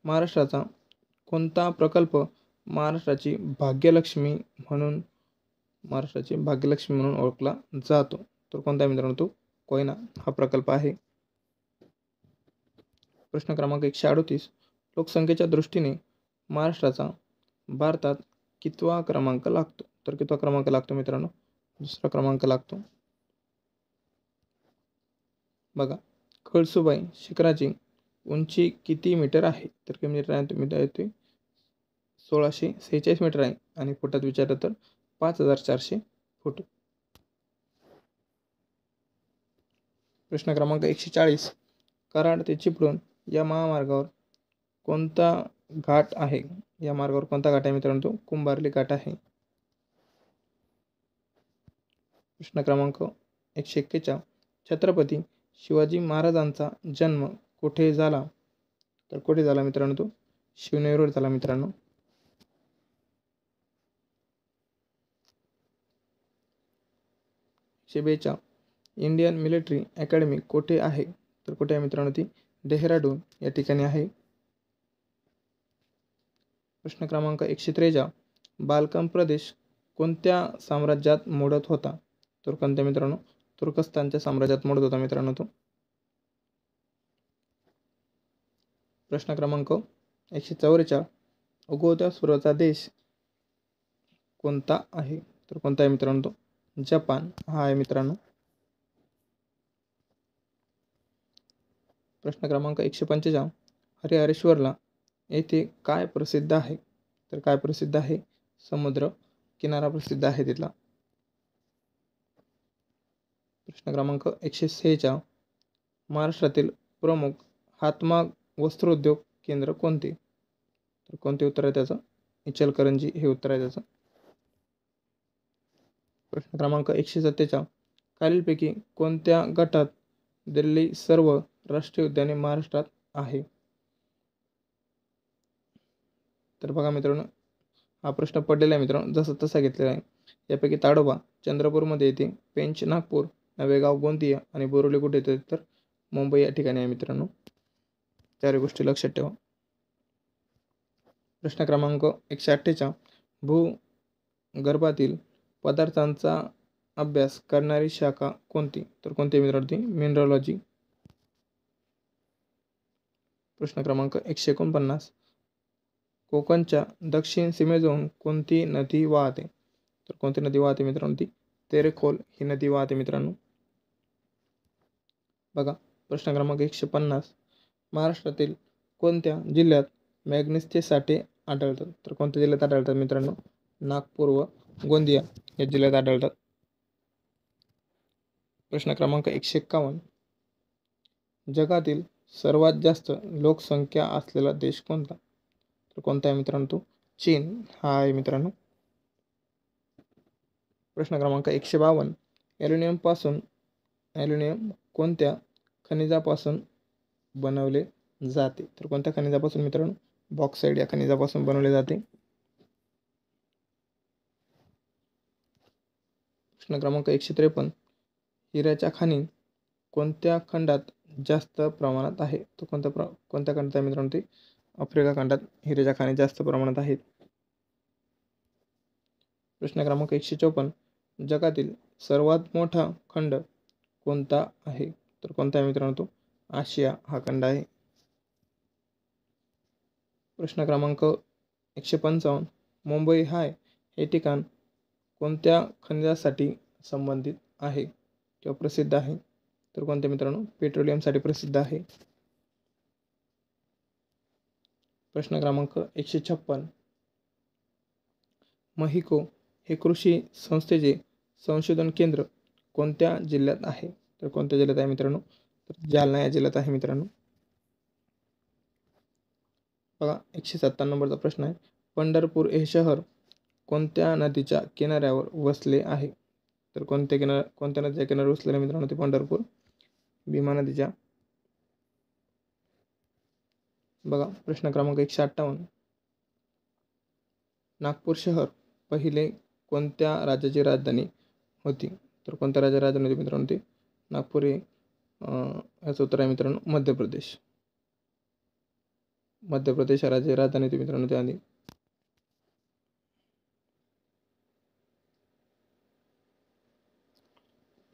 महाराष्ट्राचा कोणता प्रकल्प महाराष्ट्राची भाग्यलक्ष्मी म्हणून ओळखला जातो? तर कोणता आहे मित्रांनो? तो कोयना हा प्रकल्प आहे. प्रश्न क्रमांक 138, लोकसंख्येच्या दृष्टीने महाराष्ट्राचा भारतात कितवा क्रमांक लागतो? तर कितवा क्रमांक लागतो मित्रांनो? दुसरा क्रमांक लागतो. बघा, कळसुबाई शिखराची उंची किती मीटर आहे? तर किती मीटर आहे? ते 1646 मीटर आहे आणि फुटात विचारलं तर 5400 फूट. प्रश्न क्रमांक 140, कराड ते चिपळूण या महामार्गावर कोणता घाट आहे? या मार्गावर कोणता घाट आहे मित्रांनो? तो कुंभार्ली घाट आहे. प्रश्न क्रमांक 141, छत्रपती शिवाजी महाराजांचा जन्म कुठे झाला? तर कुठे झाला मित्रांनो? तो शिवनेरीवर झाला मित्रांनो. शिबेच्या इंडियन मिलिटरी अकॅडमी कुठे आहे? तर कुठे आहे मित्रांनो? ती डेहराडून या ठिकाणी आहे. प्रश्न क्रमांक 143, बाल्कन प्रदेश कोणत्या साम्राज्यात मोडत होता? तर कोणत्या मित्रांनो? तुर्कस्तानच्या साम्राज्यात मोडत होता मित्रांनो तो. प्रश्न क्रमांक 144, उगवत्या सूर्याचा देश कोणता आहे? तर कोणता आहे मित्रांनो? तो जपान हा आहे मित्रांनो. प्रश्न क्रमांक 145, हरिहरेश्वरला येथे काय प्रसिद्ध आहे? तर काय प्रसिद्ध आहे? समुद्र किनारा प्रसिद्ध आहे तिथला. प्रश्न क्रमांक 146, महाराष्ट्रातील प्रमुख हातमाग वस्त्रोद्योग केंद्र कोणते? तर कोणते उत्तर आहे त्याचं? इचलकरंजी हे उत्तर आहे त्याचं. प्रश्न क्रमांक 147, खालीलपैकी कोणत्या गटात दिलेली सर्व राष्ट्रीय उद्याने महाराष्ट्रात आहे? तर बघा मित्रांनो, हा प्रश्न पडलेला आहे मित्रांनो, जसं तसा घेतलेला आहे. यापैकी ताडोबा चंद्रपूरमध्ये येते, पेंच नागपूर, नवेगाव गोंदिया आणि बोरिवली कुठे येते? तर मुंबई या ठिकाणी आहे मित्रांनो. चार गोष्टी लक्षात ठेवा. प्रश्न क्रमांक 148, भूगर्भातील पदार्थांचा अभ्यास करणारी शाखा कोणती? तर कोणती मित्रांनो? मिनरॉलॉजी. प्रश्न क्रमांक 149, कोकणच्या दक्षिण सीमेजवळून कोणती नदी वाहते? तर कोणती नदी वाहते मित्रांनो? ती तेरेखोल ही नदी वाहते मित्रांनो. बघा, प्रश्न क्रमांक 150, महाराष्ट्रातील कोणत्या जिल्ह्यात मॅग्नीजचे साठे आढळतात? तर कोणत्या जिल्ह्यात आढळतात मित्रांनो? नागपूर व गोंदिया या जिल्ह्यात आढळतात. प्रश्न क्रमांक 151, जगातील सर्वात जास्त लोकसंख्या असलेला देश कोणता? तर कोणता आहे मित्रांनो? तो चीन हा आहे मित्रांनो. प्रश्न क्रमांक 152, ॲल्युमिनियम कोणत्या खनिजापासून बनवले जाते? तर कोणत्या खनिजापासून मित्रांनो? बॉक्साईड या खनिजापासून बनवले जाते. प्रश्न क्रमांक 153, हिऱ्याच्या खाणी कोणत्या खंडात जास्त प्रमाणात आहे? तर कोणत्या खंडात आहे मित्रांनो? ते आफ्रिका खंडात हिऱ्याच्या खाणी जास्त प्रमाणात आहेत. प्रश्न क्रमांक 154, जगातील सर्वात मोठा खंड कोणता आहे? तर कोणता आहे मित्रांनो? तो आशिया हा खंड आहे. प्रश्न क्रमांक 155, मुंबई हाय हे ठिकाण कोणत्या खनिजासाठी संबंधित आहे किंवा प्रसिद्ध आहे? तर कोणत्या मित्रांनो? पेट्रोलियमसाठी प्रसिद्ध आहे. प्रश्न क्रमांक 156, महिको हे कृषी संस्थेचे संशोधन केंद्र कोणत्या जिल्ह्यात आहे? तर कोणत्या जिल्ह्यात आहे मित्रांनो? तर जालना या जिल्ह्यात आहे मित्रांनो. बघा, 157 नंबरचा प्रश्न आहे, पंढरपूर हे शहर कोणत्या नदीच्या किनाऱ्यावर वसले आहे? तर कोणत्या नदीच्या किनाऱ्यावर वसलेले मित्रांनो? ते पंढरपूर भीमा नदीच्या बघा प्रश्न क्रमांक 158. नागपूर शहर पहिले कोणत्या राज्याची राजधानी होती? तर कोणत्या राज्याची राजधानी होती मित्रांनो? ते नागपूर हे याचं उत्तर आहे मित्रांनो मध्य प्रदेश. मध्य प्रदेश या राज्याची राजधानी होती मित्रांनो त्याआधी.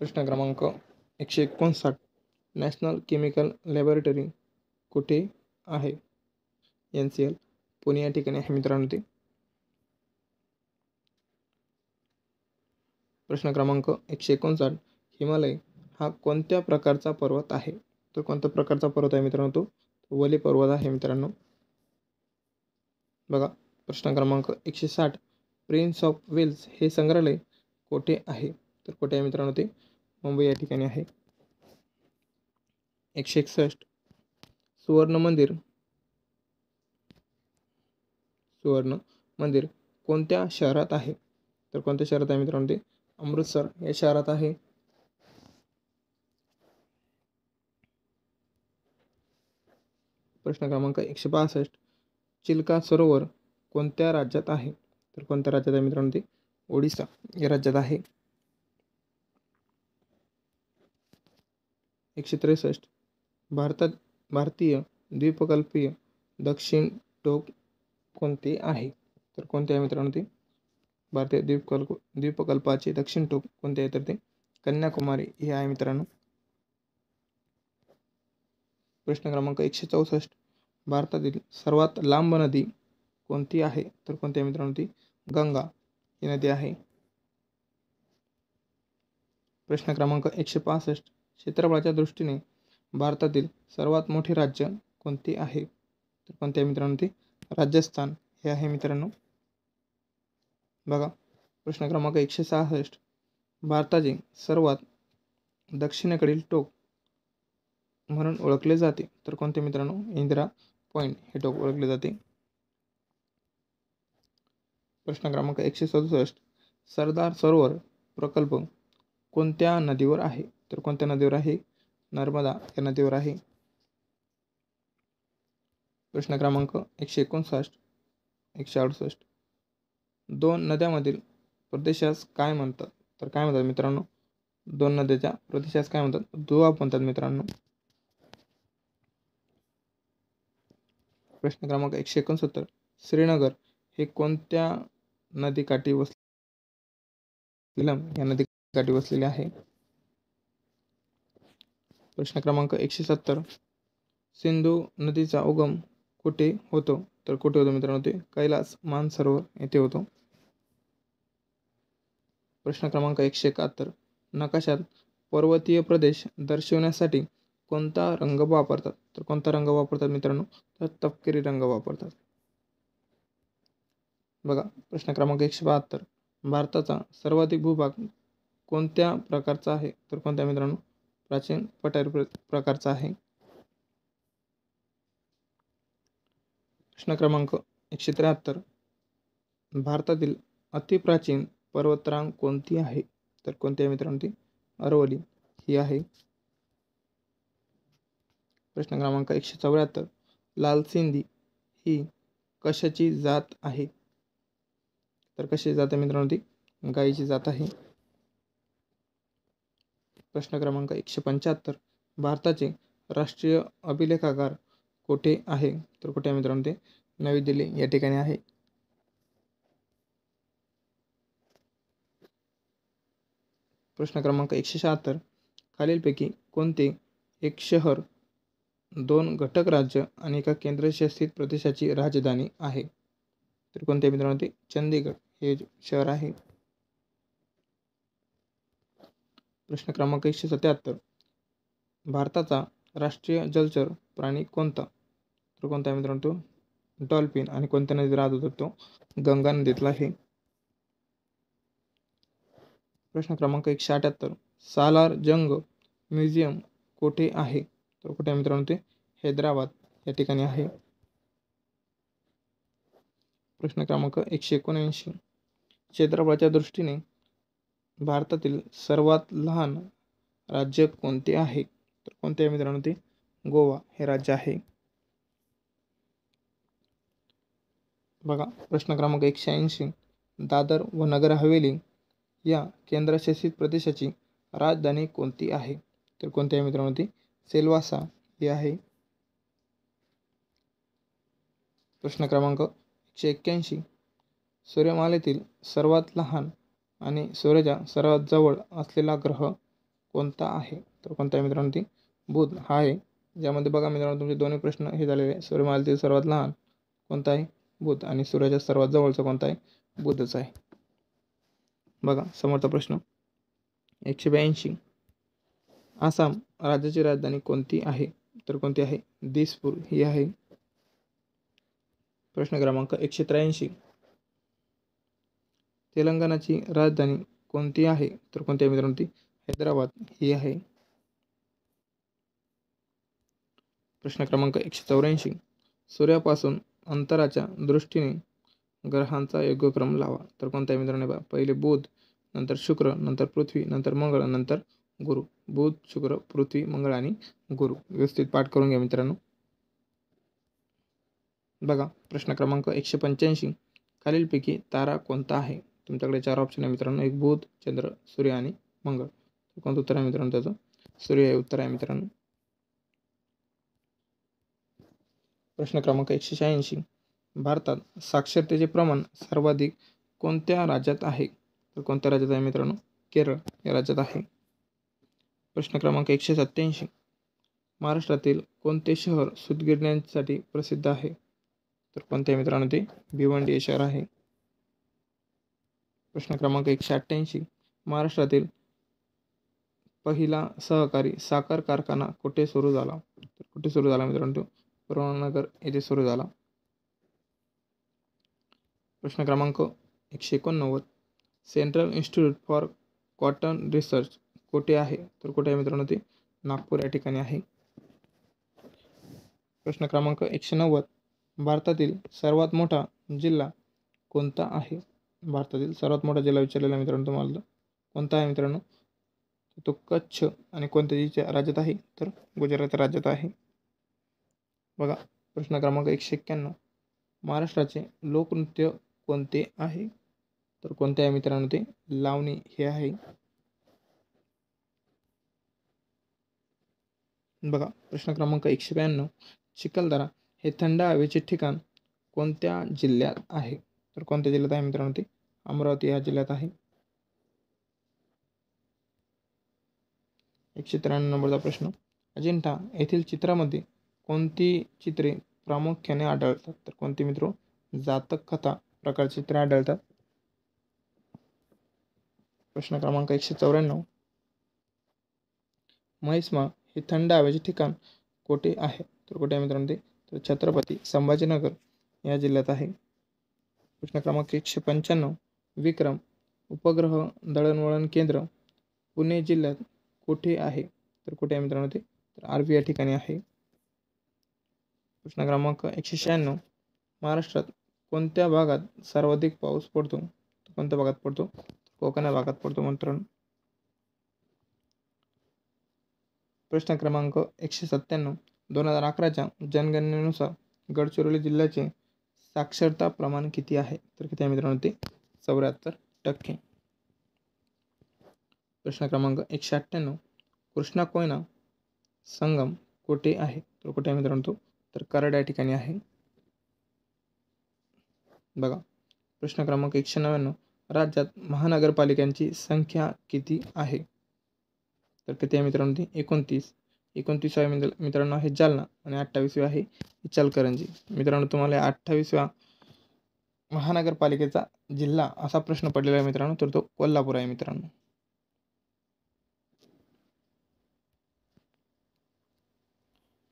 प्रश्न क्रमांक 159. नॅशनल केमिकल लॅबोरेटरी कुठे आहे? NCL पुणे या ठिकाणी आहे मित्रांनो ते. प्रश्न क्रमांक 159. हिमालय हा कोणत्या प्रकारचा पर्वत आहे? तर कोणत्या प्रकारचा पर्वत आहे मित्रांनो? तो वली पर्वत आहे मित्रांनो. बघा प्रश्न क्रमांक 160. प्रिन्स ऑफ वेल्स हे संग्रहालय कोठे आहे? तर कुठे आहे मित्रांनो? ते मुंबई या ठिकाणी आहे. 161. सुवर्ण मंदिर कोणत्या शहरात आहे? तर कोणत्या शहरात आहे मित्रांनो? ते अमृतसर या शहरात आहे. प्रश्न क्रमांक 162. चिल्का सरोवर कोणत्या राज्यात आहे? तर कोणत्या राज्यात आहे मित्रांनो? ते ओडिसा या राज्यात आहे. 163. भारतीय द्वीपकल्पीय दक्षिण टोक कोणते आहे? तर कोणते आहे मित्रांनो? ते भारतीय द्वीपकल्पाचे दक्षिण टोक कोणते आहे? तर ते कन्याकुमारी हे आहे मित्रांनो. प्रश्न क्रमांक 164. भारतातील सर्वात लांब नदी कोणती आहे? तर कोणती आहे मित्रांनो? ती गंगा ही नदी आहे. प्रश्न क्रमांक 165. क्षेत्रफळाच्या दृष्टीने भारतातील सर्वात मोठे राज्य कोणते आहे? तर कोणते आहे मित्रांनो? ते राजस्थान हे आहे मित्रांनो. बघा प्रश्न क्रमांक 166. भारताचे सर्वात दक्षिणेकडील टोक म्हणून ओळखले जाते तर कोणते मित्रांनो? इंदिरा पॉईंट हे टोक ओळखले जाते. प्रश्न क्रमांक 167. सरदार सरोवर प्रकल्प कोणत्या नदीवर आहे? तर कोणत्या नदीवर आहे? नर्मदा या नदीवर आहे. प्रश्न क्रमांक 159. 168. दोन नद्यांमधील प्रदेशास काय म्हणतात? तर काय म्हणतात मित्रांनो? दोन नद्याच्या प्रदेशास काय म्हणतात? दुवा म्हणतात मित्रांनो. प्रश्न क्रमांक 169. श्रीनगर हे कोणत्या नदीकाठी या नदीकाठी वसलेले आहे. प्रश्न क्रमांक 170. सिंधू नदीचा उगम कुठे होतो? तर कुठे होतो मित्रांनो? ते कैलास मानसरोवर येथे होतो. प्रश्न क्रमांक 171. नकाशात पर्वतीय प्रदेश दर्शवण्यासाठी कोणता रंग वापरतात? तर कोणता रंग वापरतात मित्रांनो? तर तपकिरी रंग वापरतात. बघा प्रश्न क्रमांक 172. भारताचा सर्वाधिक भूभाग कोणत्या प्रकारचा आहे? तर कोणत्या मित्रांनो? प्राचीन पठारी प्रकारचा आहे. प्रश्न क्रमांक 173. भारतातील अतिप्राचीन पर्वतरांग कोणती आहे? तर कोणती आहे मित्रांनो? ती अरवली ही आहे. प्रश्न क्रमांक 174. लाल सिंधी ही कशाची जात आहे? तर कशाची जात आहे मित्रांनो? ती गायीची जात आहे. प्रश्न क्रमांक 175. भारताचे राष्ट्रीय अभिलेखागार कोठे आहे? तर कुठे आहे मित्रांनो? ते नवी दिल्ली या ठिकाणी आहे. प्रश्न क्रमांक 176. खालीलपैकी कोणते एक शहर 2 घटक राज्य आणि एका केंद्रशासित प्रदेशाची राजधानी आहे? तर कोणते मित्रांनो? ते चंदीगड हे शहर आहे. प्रश्न क्रमांक 177. भारताचा राष्ट्रीय जलचर प्राणी कोणता? तर कोणता आहे मित्रांनो? तो डॉल्फिन. आणि कोणत्या नदीत राहतो? तो गंगा नदीतला आहे. प्रश्न क्रमांक 178. सालार जंग म्युझियम कोठे आहे? तर कुठे आहे मित्रांनो? ते हैदराबाद या ठिकाणी आहे. प्रश्न क्रमांक 179. क्षेत्रफळाच्या दृष्टीने भारतातील सर्वात लहान राज्य कोणते आहे? तर कोणते आहे मित्रांनो? ते गोवा हे राज्य आहे. बघा प्रश्न क्रमांक 180, दादर व नगर हवेली या केंद्रशासित प्रदेशाची राजधानी कोणती आहे? तर कोणती आहे मित्रांनो ती? सिल्वासा ही आहे. प्रश्न क्रमांक 181, सूर्यमालेतील सर्वात लहान आणि सूर्याच्या सर्वात जवळ असलेला ग्रह कोणता आहे? तर कोणता आहे मित्रांनो ती? बुध हा आहे. ज्यामध्ये बघा मित्रांनो तुमचे दोन्ही प्रश्न हे झालेले आहे. सूर्यमालेतील सर्वात लहान कोणता आहे? बुध. आणि सूर्याच्या सर्वात जवळचा कोणता आहे? बुधच आहे. बघा समोरचा प्रश्न 182, आसाम राज्याची राजधानी कोणती आहे? तर कोणती आहे? दिसपूर ही आहे. प्रश्न क्रमांक 183, तेलंगणाची राजधानी कोणती आहे? तर कोणती आहे मित्रांनो ती? हैदराबाद ही आहे. प्रश्न क्रमांक 184, सूर्यापासून अंतराच्या दृष्टीने ग्रहांचा योग्यक्रम लावा. तर कोणता आहे मित्रांनो? बघा पहिले बुध, नंतर शुक्र, नंतर पृथ्वी, नंतर मंगळ, नंतर गुरु. बुध, शुक्र, पृथ्वी, मंगळ आणि गुरु. व्यवस्थित पाठ करून घ्या मित्रांनो. बघा प्रश्न क्रमांक 185, खालीलपैकी तारा कोणता आहे? तुमच्याकडे 4 ऑप्शन आहे मित्रांनो. एक बुध, चंद्र, सूर्य आणि मंगळ. कोणतं उत्तर आहे मित्रांनो त्याचं? सूर्य हे उत्तर आहे मित्रांनो. प्रश्न क्रमांक 186, भारतात साक्षरतेचे प्रमाण सर्वाधिक कोणत्या राज्यात आहे? तर कोणत्या राज्यात आहे मित्रांनो? केरळ या राज्यात आहे. प्रश्न क्रमांक 187, महाराष्ट्रातील कोणते शहर सूतगिरण्यांसाठी प्रसिद्ध आहे? तर कोणते आहे मित्रांनो ते? भिवंडी हे शहर आहे. प्रश्न क्रमांक 188, महाराष्ट्रातील पहिला सहकारी साखर कारखाना कुठे सुरू झाला? तर कुठे सुरू झाला मित्रांनो? तो पुरवठानगर येथे सुरू झाला. प्रश्न क्रमांक 189, central institute for cotton research कुठे आहे? तर कुठे आहे मित्रांनो ते? नागपूर या ठिकाणी आहे. प्रश्न क्रमांक 190, भारतातील सर्वात मोठा जिल्हा कोणता आहे? भारतातील सर्वात मोठा जिल्हा विचारलेला मित्रांनो तुम्हाला कोणता आहे मित्रांनो? तो कच्छ. आणि कोणत्या राज्यात आहे? तर गुजरात राज्यात आहे. बघा प्रश्न क्रमांक 191, महाराष्ट्राचे लोकनृत्य कोणते आहे? तर कोणते आहे मित्रांनो ते? लावणी हे आहे. बघा प्रश्न क्रमांक 192, चिखलदरा हे थंड हवेचे ठिकाण कोणत्या जिल्ह्यात आहे? तर कोणत्या जिल्ह्यात आहे मित्रांनो ते? अमरावती या जिल्ह्यात आहे. 193 नंबरचा प्रश्न, अजिंठा येथील चित्रामध्ये कोणती चित्रे प्रामुख्याने आढळतात? तर कोणती मित्र? जातक कथा प्रकारची चित्रे आढळतात. प्रश्न क्रमांक 194, म्हैसमा हे थंड हवेचे ठिकाण कोठे आहे? तर कुठे आहे मित्रांनो ते? तर छत्रपती संभाजीनगर या जिल्ह्यात आहे. प्रश्न क्रमांक 195, विक्रम उपग्रह दळणवळण केंद्र पुणे जिल्ह्यात कुठे आहे? तर कुठे आहे मित्रांनो ते? तर आर्वी या ठिकाणी आहे. प्रश्न क्रमांक 196, महाराष्ट्रात कोणत्या भागात सर्वाधिक पाऊस पडतो? तर कोणत्या भागात पडतो? कोकण या भागात पडतो मित्रांनो. प्रश्न क्रमांक 197, 2011च्या जनगणनेनुसार गडचिरोली जिल्ह्याचे साक्षरता प्रमाण किती आहे? तर किती आहे मित्रांनो ते? 74%. प्रश्न क्रमांक 198, कृष्णा कोयना संगम कुठे आहे? तर कुठे आहे मित्रांनो तो? तर कराड या ठिकाणी आहे. बघा प्रश्न क्रमांक 199, राज्यात महानगरपालिकांची संख्या किती आहे? तर किती आहे मित्रांनो ती? 29. 29व्या मित्रांनो आहे जालना आणि 28वी आहे इचलकरंजी. मित्रांनो तुम्हाला 28व्या महानगरपालिकेचा जिल्हा असा प्रश्न पडलेला आहे मित्रांनो, तर तो कोल्हापूर आहे मित्रांनो.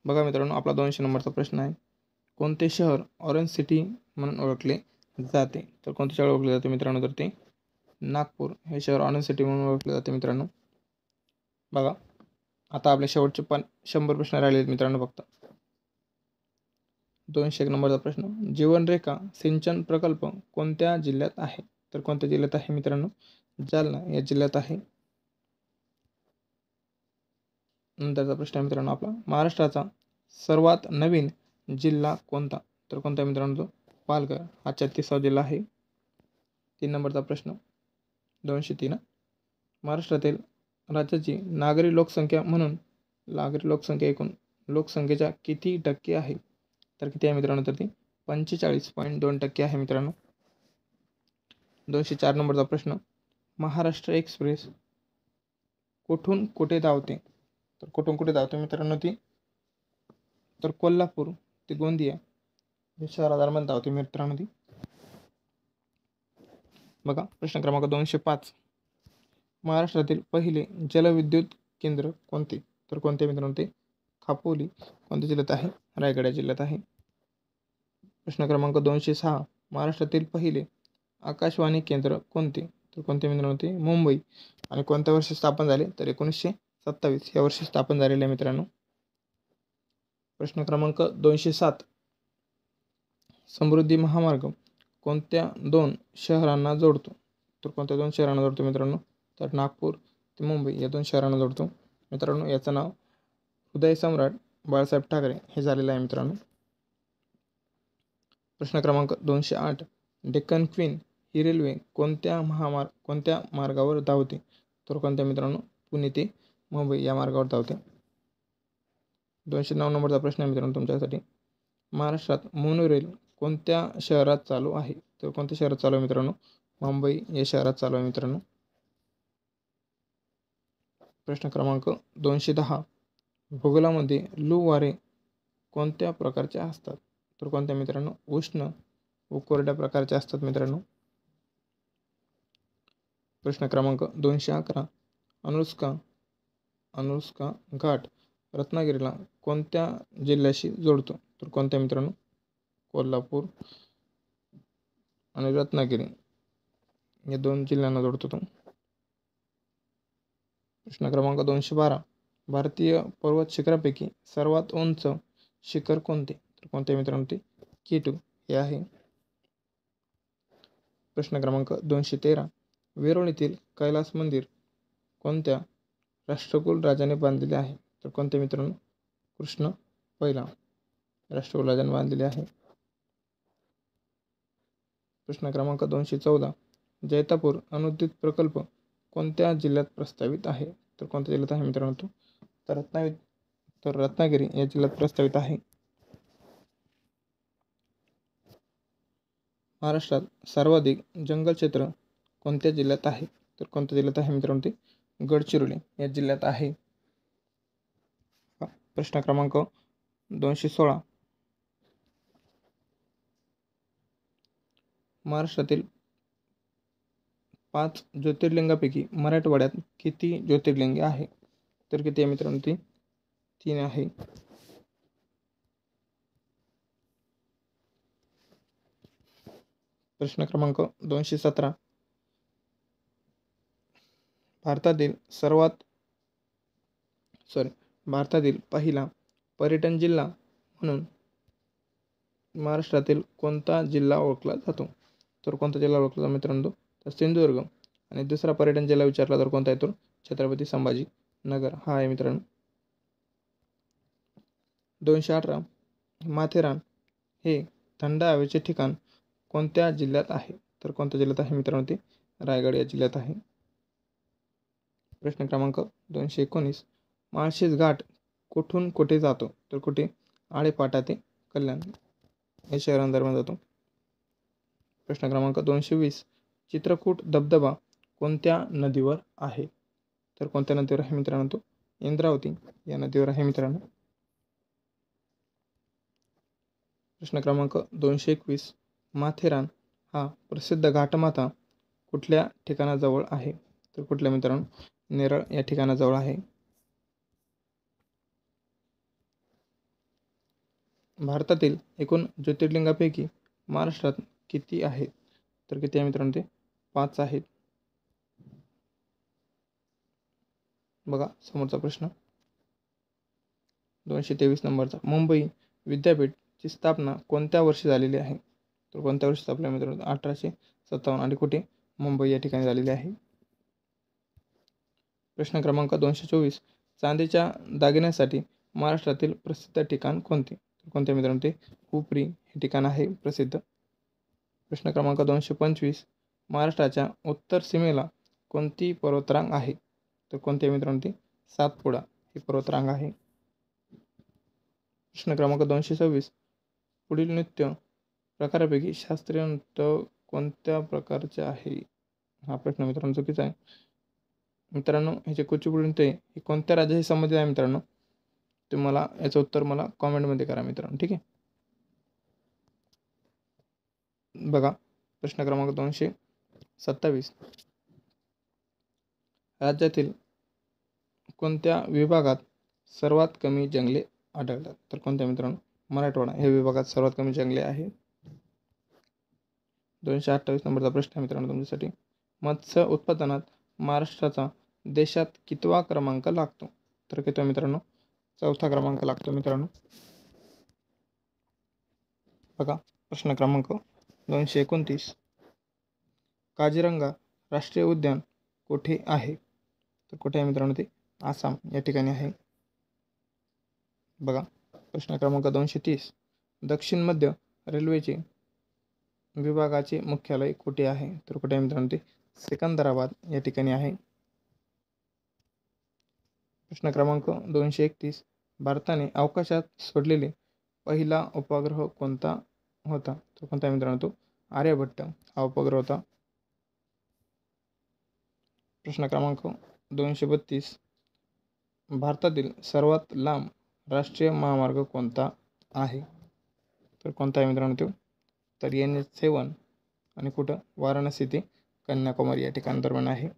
बघा मित्रांनो आपला 200 नंबरचा प्रश्न आहे, कोणते शहर ऑरेंज सिटी म्हणून ओळखले जाते? तर कोणते शहर ओळखले जाते मित्रांनो? तर ते नागपूर हे शहर ऑरेंज सिटी म्हणून ओळखले जाते मित्रांनो. बघा आता आपले शेवटचे 100 प्रश्न राहिले मित्रांनो फक्त. 201 नंबरचा प्रश्न, जीवनरेखा सिंचन प्रकल्प कोणत्या जिल्ह्यात आहे? तर कोणत्या जिल्ह्यात आहे मित्रांनो? जालना या जिल्ह्यात आहे. नंतरचा प्रश्न आहे मित्रांनो आपला, महाराष्ट्राचा सर्वात नवीन जिल्हा कोणता? तर कोणता मित्रांनो तो? पालघर हा 36वा जिल्हा आहे. 3 नंबरचा प्रश्न 203. महाराष्ट्रातील राज्याची नागरी लोकसंख्या एकूण लोकसंख्येच्या किती टक्के आहे? तर किती आहे मित्रांनो? तर ती 45.2% आहे मित्रांनो. 204 नंबरचा प्रश्न महाराष्ट्र एक्सप्रेस कुठून कुठे धावते? तर कुठून कुठे धावते मित्रांनो ती? तर कोल्हापूर ते गोंदिया या शहरादरम्यान धावते मित्रांनो ती. बघा प्रश्न क्रमांक 205. महाराष्ट्रातील पहिले जलविद्युत केंद्र कोणते? तर कोणते मित्रांनो? ते खापोली कोणत्या जिल्ह्यात आहे? रायगड या जिल्ह्यात आहे. प्रश्न क्रमांक 206. महाराष्ट्रातील पहिले आकाशवाणी केंद्र कोणते? तर कोणते मित्रांनो? ते मुंबई. आणि कोणत्या वर्षी स्थापन झाले? तर 1927 या वर्षी स्थापन झालेले आहे मित्रांनो. प्रश्न क्रमांक 207. समृद्धी महामार्ग कोणत्या 2 शहरांना जोडतो? तर कोणत्या 2 शहरांना जोडतो मित्रांनो? तर नागपूर ते मुंबई या 2 शहरांना जोडतो मित्रांनो. याचं नाव हृदय सम्राट बाळासाहेब ठाकरे हे झालेलं आहे मित्रांनो. प्रश्न क्रमांक 208. डेक्कन क्वीन ही रेल्वे कोणत्या मार्गावर धावते? तर कोणत्या मित्रांनो? पुणे ते मुंबई या मार्गावर धावते. 209 नंबरचा प्रश्न आहे मित्रांनो तुमच्यासाठी. महाराष्ट्रात मोनोरेल कोणत्या शहरात चालू आहे? तर कोणत्या शहरात चालू आहे मित्रांनो? मुंबई या शहरात चालू आहे मित्रांनो. प्रश्न क्रमांक 210. भूगोलामध्ये लू वारे कोणत्या प्रकारचे असतात? तर कोणत्या मित्रांनो? उष्ण व कोरड्या प्रकारचे असतात मित्रांनो. प्रश्न क्रमांक 211. अनुष्का घाट रत्नागिरीला कोणत्या जिल्ह्याशी जोडतो? तर कोणत्या मित्रांनो? कोल्हापूर आणि रत्नागिरी या 2 जिल्ह्यांना जोडतो तो. प्रश्न क्रमांक 212. भारतीय पर्वत शिखरापैकी सर्वात उंच शिखर कोणते? तर कोणते मित्रांनो? ते K2 हे आहे. प्रश्न क्रमांक 213. वेरूळ कैलास मंदिर कोणत्या राष्ट्रकुल राजाने बांधलेले आहे? तर कोणते मित्रांनो? कृष्ण पहिला राष्ट्रकुल राजाने बांधलेले आहे. प्रश्न क्रमांक 214. जैतापूर अणुविद्युत प्रकल्प कोणत्या जिल्ह्यात प्रस्तावित आहे? तर कोणत्या जिल्ह्यात आहे मित्रांनो तो? तर रत्नागिरी या जिल्ह्यात प्रस्तावित आहे. महाराष्ट्रात सर्वाधिक जंगल क्षेत्र कोणत्या जिल्ह्यात आहे? तर कोणत्या जिल्ह्यात आहे मित्रांनो? ते गडचिरोली या जिल्ह्यात आहे. प्रश्न क्रमांक 216. महाराष्ट्रातील 5 ज्योतिर्लिंगापैकी मराठवाड्यात किती ज्योतिर्लिंगे आहे? तर किती आहे मित्रांनो? ती 3 आहे. प्रश्न क्रमांक 217. भारतातील पहिला पर्यटन जिल्हा म्हणून महाराष्ट्रातील कोणता जिल्हा ओळखला जातो? तर कोणता जिल्हा ओळखला जातो मित्रांनो? तर सिंधुदुर्ग. आणि दुसरा पर्यटन जिल्हा विचारला तर कोणता आहे? तो छत्रपती संभाजी नगर हा आहे मित्रांनो. 218. माथेरान हे थंड हवेचे ठिकाण कोणत्या जिल्ह्यात आहे? तर कोणत्या जिल्ह्यात आहे मित्रांनो? ते रायगड या जिल्ह्यात आहे. प्रश्न क्रमांक 219. माळशेज घाट कुठून कुठे जातो? तर कुठे? आळेपाटा ते कल्याण या शहरांदरम्यान जातो. प्रश्न क्रमांक 220. चित्रकूट धबधबा कोणत्या नदीवर आहे? तर कोणत्या नदीवर आहे मित्रांनो? तो इंद्रावती या नदीवर आहे मित्रांनो. प्रश्न क्रमांक 221. माथेरान हा प्रसिद्ध घाटमाथा कुठल्या ठिकाणाजवळ आहे? तर कुठल्या मित्रांनो? नेरळ या ठिकाणाजवळ आहे. भारतातील एकूण ज्योतिर्लिंगापैकी महाराष्ट्रात किती आहेत? तर किती आहे मित्रांनो? ते 5 आहेत. बघा समोरचा प्रश्न 223 नंबरचा. मुंबई विद्यापीठची स्थापना कोणत्या वर्षी झालेली आहे? तर कोणत्या वर्षी स्थापना मित्रांनो? 1857 आणि कुठे? मुंबई या ठिकाणी झालेली आहे. प्रश्न क्रमांक 224. चांदीच्या दागिन्यासाठी महाराष्ट्रातील प्रसिद्ध ठिकाण कोणते? तर कोणते मित्रांनो? ते हुपरी हे ठिकाण आहे प्रसिद्ध. प्रश्न क्रमांक 225, महाराष्ट्राच्या उत्तर सीमेला कोणती पर्वतरांग आहे? तर कोणती आहे मित्रांनो ती? सातपुडा ही पर्वतरांग आहे. प्रश्न क्रमांक 226, पुढील नृत्य प्रकारापैकी शास्त्रीय नृत्य कोणत्या प्रकारचे आहे? हा प्रश्न मित्रांनो चुकीचा आहे. मित्रांनो हे जे कुचिपुडी नृत्य आहे हे कोणत्या राज्याशी संबंधित आहे मित्रांनो? तुम्हाला याचं उत्तर मला कॉमेंटमध्ये करा मित्रांनो, ठीक आहे. बघा प्रश्न क्रमांक 227, राज्यातील कोणत्या विभागात सर्वात कमी जंगले आढळतात? तर कोणत्या मित्रांनो? मराठवाडा या विभागात सर्वात कमी जंगले आहे. 228 नंबरचा प्रश्न आहे मित्रांनो तुमच्यासाठी, मत्स्य उत्पादनात महाराष्ट्राचा देशात कितवा क्रमांक लागतो? तर कितवा मित्रांनो? चौथा क्रमांक लागतो मित्रांनो. बघा प्रश्न क्रमांक 229, काझीरंगा राष्ट्रीय उद्यान कुठे आहे? तर कुठे आहे मित्रांनो ते? आसाम या ठिकाणी आहे. बघा प्रश्न क्रमांक 230, दक्षिण मध्य रेल्वेचे विभागाचे मुख्यालय कुठे आहे? तर कुठे आहे मित्रांनो ते? सिकंदराबाद या ठिकाणी आहे. प्रश्न क्रमांक 231, भारताने अवकाशात सोडलेले पहिला उपग्रह कोणता होता? तो कोणता आहे मित्रांनो? तो आर्यभट्ट हा उपग्रह होता. प्रश्न क्रमांक 232, भारतातील सर्वात लांब राष्ट्रीय महामार्ग कोणता आहे? तर कोणता आहे मित्रांनो तो? तर NH7 आणि कुठं? वाराणसी ते कन्याकुमारी या ठिकाणादरम्यान आहे.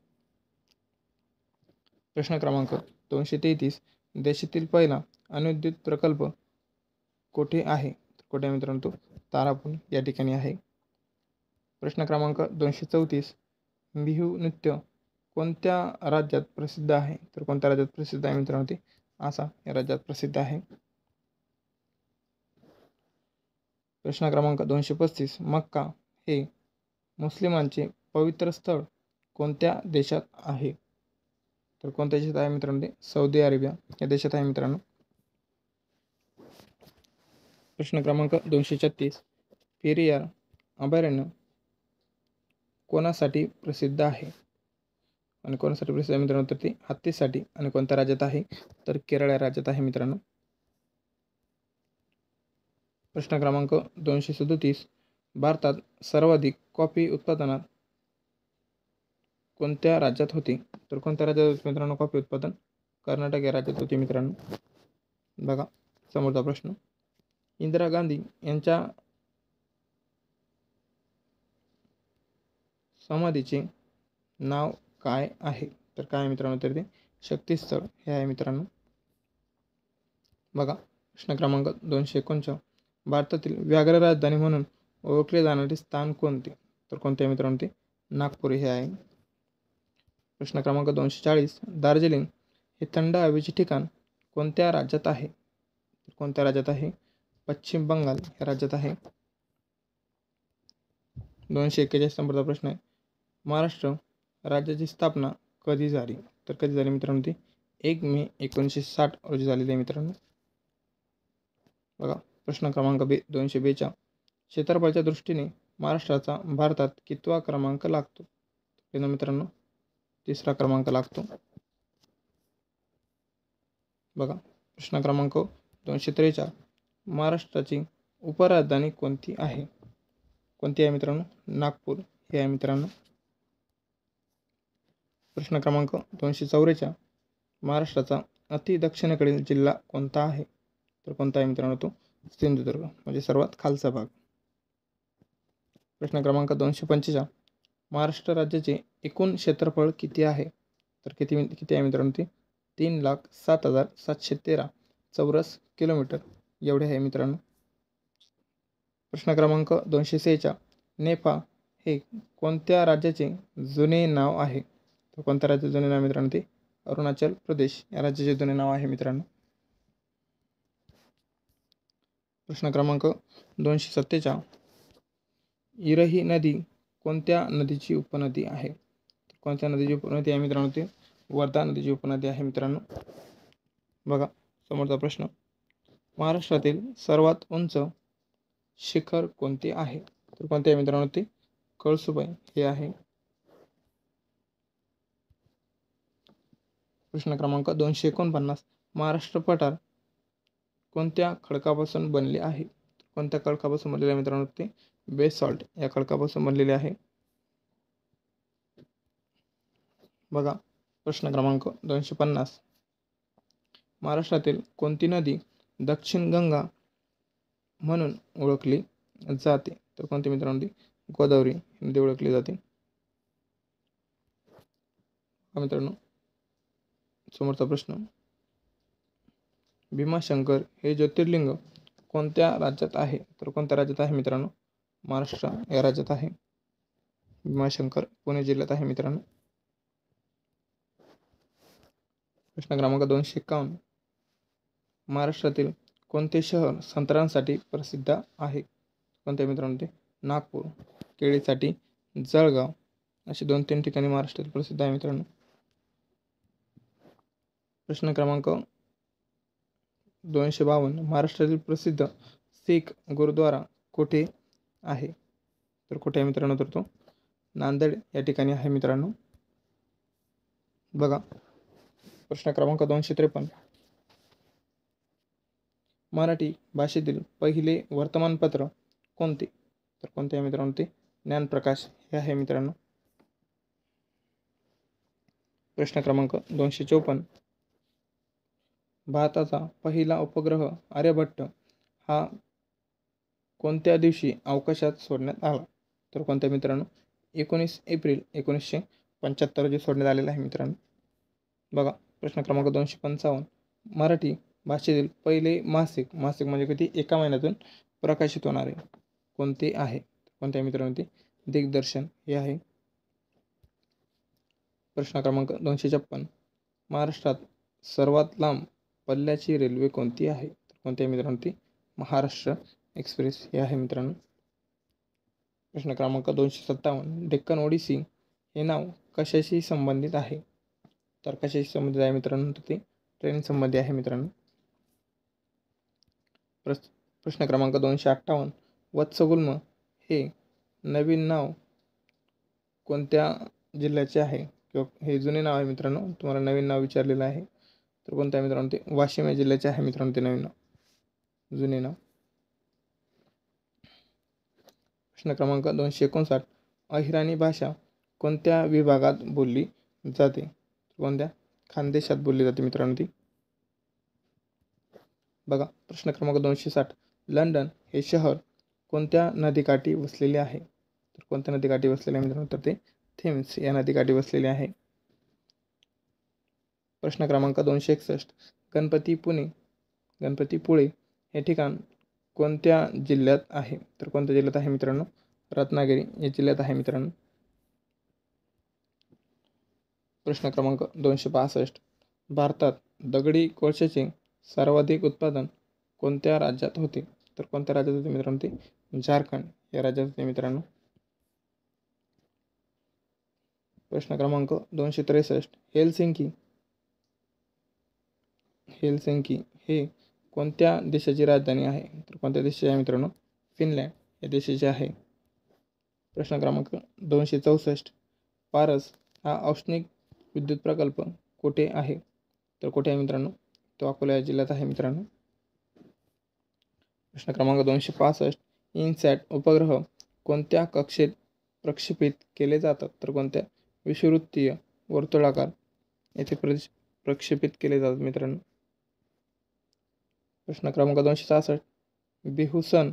प्रश्न क्रमांक 233, देशातील पहिला अणुविद्युत प्रकल्प कुठे आहे? तर कुठे आहे मित्रांनो तो? तारापूर या ठिकाणी आहे. प्रश्न क्रमांक 234, बिहू नृत्य कोणत्या राज्यात प्रसिद्ध आहे? तर कोणत्या राज्यात प्रसिद्ध आहे मित्रांनो ते? आसाम या राज्यात प्रसिद्ध आहे. प्रश्न क्रमांक 235, मक्का हे मुस्लिमांचे पवित्र स्थळ कोणत्या देशात आहे? तर कोणत्या देशात आहे मित्रांनो ते? सौदी अरेबिया या देशात आहे मित्रांनो. प्रश्न क्रमांक 236, पेरियार अभयारण्य कोणासाठी प्रसिद्ध आहे? आणि कोणासाठी प्रसिद्ध आहे मित्रांनो? तर ते हत्तीसाठी. आणि कोणत्या राज्यात आहे? तर केरळ या राज्यात आहे मित्रांनो. प्रश्न क्रमांक 237, भारतात सर्वाधिक कॉफी उत्पादनात कोणत्या राज्यात होते? तर कोणत्या राज्यात होते मित्रांनो कॉफी उत्पादन? कर्नाटक या राज्यात होते मित्रांनो. बघा समोरचा प्रश्न, इंदिरा गांधी यांच्या समाधीचे नाव काय आहे? तर काय आहे मित्रांनो? तर ते शक्तीस्थळ हे आहे मित्रांनो. बघा प्रश्न क्रमांक 249, भारतातील व्याघ्र राजधानी म्हणून ओळखले जाणारे स्थान कोणते? तर कोणते आहे मित्रांनो? ते नागपूर हे आहे. प्रश्न क्रमांक 240, दार्जिलिंग हे थंड हवेचे ठिकाण कोणत्या राज्यात आहे? तर कोणत्या राज्यात आहे? पश्चिम बंगाल या राज्यात आहे. 241 नंबरचा प्रश्न आहे, महाराष्ट्र राज्याची स्थापना कधी झाली? तर कधी झाली मित्रांनो? ती 1 मे 1960 रोजी झालेली आहे मित्रांनो. बघा प्रश्न क्रमांक 242, क्षेत्रफळाच्या दृष्टीने महाराष्ट्राचा भारतात कितवा क्रमांक लागतो? मित्रांनो तिसरा क्रमांक लागतो. बघा प्रश्न क्रमांक 243, महाराष्ट्राची उपराजधानी कोणती आहे? कोणती आहे मित्रांनो? नागपूर हे आहे मित्रांनो. प्रश्न क्रमांक 244, महाराष्ट्राचा अति दक्षिणेकडील जिल्हा कोणता आहे? तर कोणता आहे मित्रांनो? तो सिंधुदुर्ग म्हणजे सर्वात खालचा भाग. प्रश्न क्रमांक 245, महाराष्ट्र राज्याचे एकूण क्षेत्रफळ किती आहे? तर किती आहे मित्रांनो? ते 3,07,713 चौरस किलोमीटर एवढे आहे मित्रांनो. प्रश्न क्रमांक 246, नेपा हे कोणत्या राज्याचे जुने नाव आहे? तर कोणत्या राज्याचे जुने नाव मित्रांनो? ते अरुणाचल प्रदेश या राज्याचे जुने नाव आहे मित्रांनो. प्रश्न क्रमांक 247, इरही नदी कोणत्या नदीची उपनदी आहे? कोणत्या नदीची उपनदी आहे मित्रांनो? ते वर्धा नदीची उपनदी आहे मित्रांनो. बघा समोरचा प्रश्न, महाराष्ट्रातील सर्वात उंच शिखर कोणते आहे? तर कोणते आहे मित्रांनो ते कळसुबाई हे आहे. प्रश्न क्रमांक 249 महाराष्ट्र पठार कोणत्या खडकापासून बनले आहे? कोणत्या खडकापासून बनलेले आहे मित्रांनो ते बेसॉल्ट या खडकापासून बनलेले आहे. बघा प्रश्न क्रमांक 250 महाराष्ट्रातील कोणती नदी दक्षिण गंगा म्हणून ओळखली जाते? तर कोणती मित्रांनो ती गोदावरी नदी ओळखली जाते. मित्रांनो समोरचा प्रश्न भीमाशंकर हे ज्योतिर्लिंग कोणत्या राज्यात आहे? तर कोणत्या राज्यात आहे मित्रांनो महाराष्ट्र या राज्यात आहे. भीमाशंकर पुणे जिल्ह्यात आहे मित्रांनो. प्रश्न क्रमांक 251 महाराष्ट्रातील कोणते शहर संत्र्यांसाठी प्रसिद्ध आहे? कोणते मित्रांनो ते नागपूर, केळीसाठी जळगाव अशी 2-3 ठिकाणी महाराष्ट्रात प्रसिद्ध आहे मित्रांनो. प्रश्न क्रमांक 252 महाराष्ट्रातील प्रसिद्ध शीख गुरुद्वारा कुठे आहे? तर कुठे आहे मित्रांनो तर तो नांदेड या ठिकाणी आहे मित्रांनो. बघा प्रश्न क्रमांक 253 मराठी भाषेतील पहिले वर्तमानपत्र कोणते? तर कोणते आहे मित्रांनो ते ज्ञानप्रकाश हे आहे मित्रांनो. प्रश्न क्रमांक 254 भारताचा पहिला उपग्रह आर्यभट्ट हा कोणत्या दिवशी अवकाशात सोडण्यात आला? तर कोणत्या मित्रांनो 19 एप्रिल 1975 रोजी सोडण्यात आलेला आहे मित्रांनो. बघा प्रश्न क्रमांक 255 मराठी भाषेतील पहिले मासिक म्हणजे किती एका महिन्यातून प्रकाशित होणारे कोणते आहे? कोणत्या मित्रांनो ते दिग्दर्शन हे आहे. प्रश्न क्रमांक 256 महाराष्ट्रात सर्वात लांब पल्ल्याची रेल्वे कोणती आहे? तर कोणत्या मित्रांनो ती महाराष्ट्र एक्सप्रेस हे आहे मित्रांनो. प्रश्न क्रमांक 257 डेक्कन ओडिसी हे नाव कशाशी संबंधित आहे? तर कशाशी संबंधित आहे मित्रांनो तर ते ट्रेन संबंधी आहे मित्रांनो. प्रश्न क्रमांक 258 वत्सगुल्म हे नवीन नाव कोणत्या जिल्ह्याचे आहे? किंवा हे जुने नाव आहे मित्रांनो, तुम्हाला नवीन नाव विचारलेलं आहे. तर कोणत्या मित्रांनो ते वाशिम या जिल्ह्याचे आहे मित्रांनो ते नवीन नाव जुने नाव. प्रश्न क्रमांक 259 अहिराणी भाषा कोणत्या विभागात बोलली जाते? कोणत्या खानदेशात बोलली जाते मित्रांनो ती. बघा प्रश्न क्रमांक 260 लंडन हे शहर कोणत्या नदीकाठी वसलेले आहे? तर कोणत्या नदीकाठी वसलेले आहे मित्रांनो तर ते थेम्स या नदीकाठी वसलेले आहे. प्रश्न क्रमांक 261 गणपतीपुळे हे ठिकाण कोणत्या जिल्ह्यात आहे? तर कोणत्या जिल्ह्यात आहे मित्रांनो रत्नागिरी या जिल्ह्यात आहे मित्रांनो. प्रश्न क्रमांक 262 भारतात दगडी कोळशाचे सर्वाधिक उत्पादन कोणत्या राज्यात होते? तर कोणत्या राज्यात होते मित्रांनो ते झारखंड या राज्यात होते मित्रांनो. प्रश्न क्रमांक 263 हेलसिंकी हे कोणत्या देशाची राजधानी आहे? तर कोणत्या देशाची आहे मित्रांनो फिनलँड या देशाची आहे. प्रश्न क्रमांक 264 पारस हा औष्णिक विद्युत प्रकल्प कुठे आहे? तर कुठे आहे मित्रांनो तो अकोला या जिल्ह्यात आहे मित्रांनो. प्रश्न क्रमांक 265 इनसॅट उपग्रह कोणत्या कक्षेत प्रक्षेपित केले जातात? तर कोणत्या विषुववृत्तीय वर्तुळाकार येथे प्रक्षेपित केले जातात मित्रांनो. प्रश्न क्रमांक 266 बिहू सण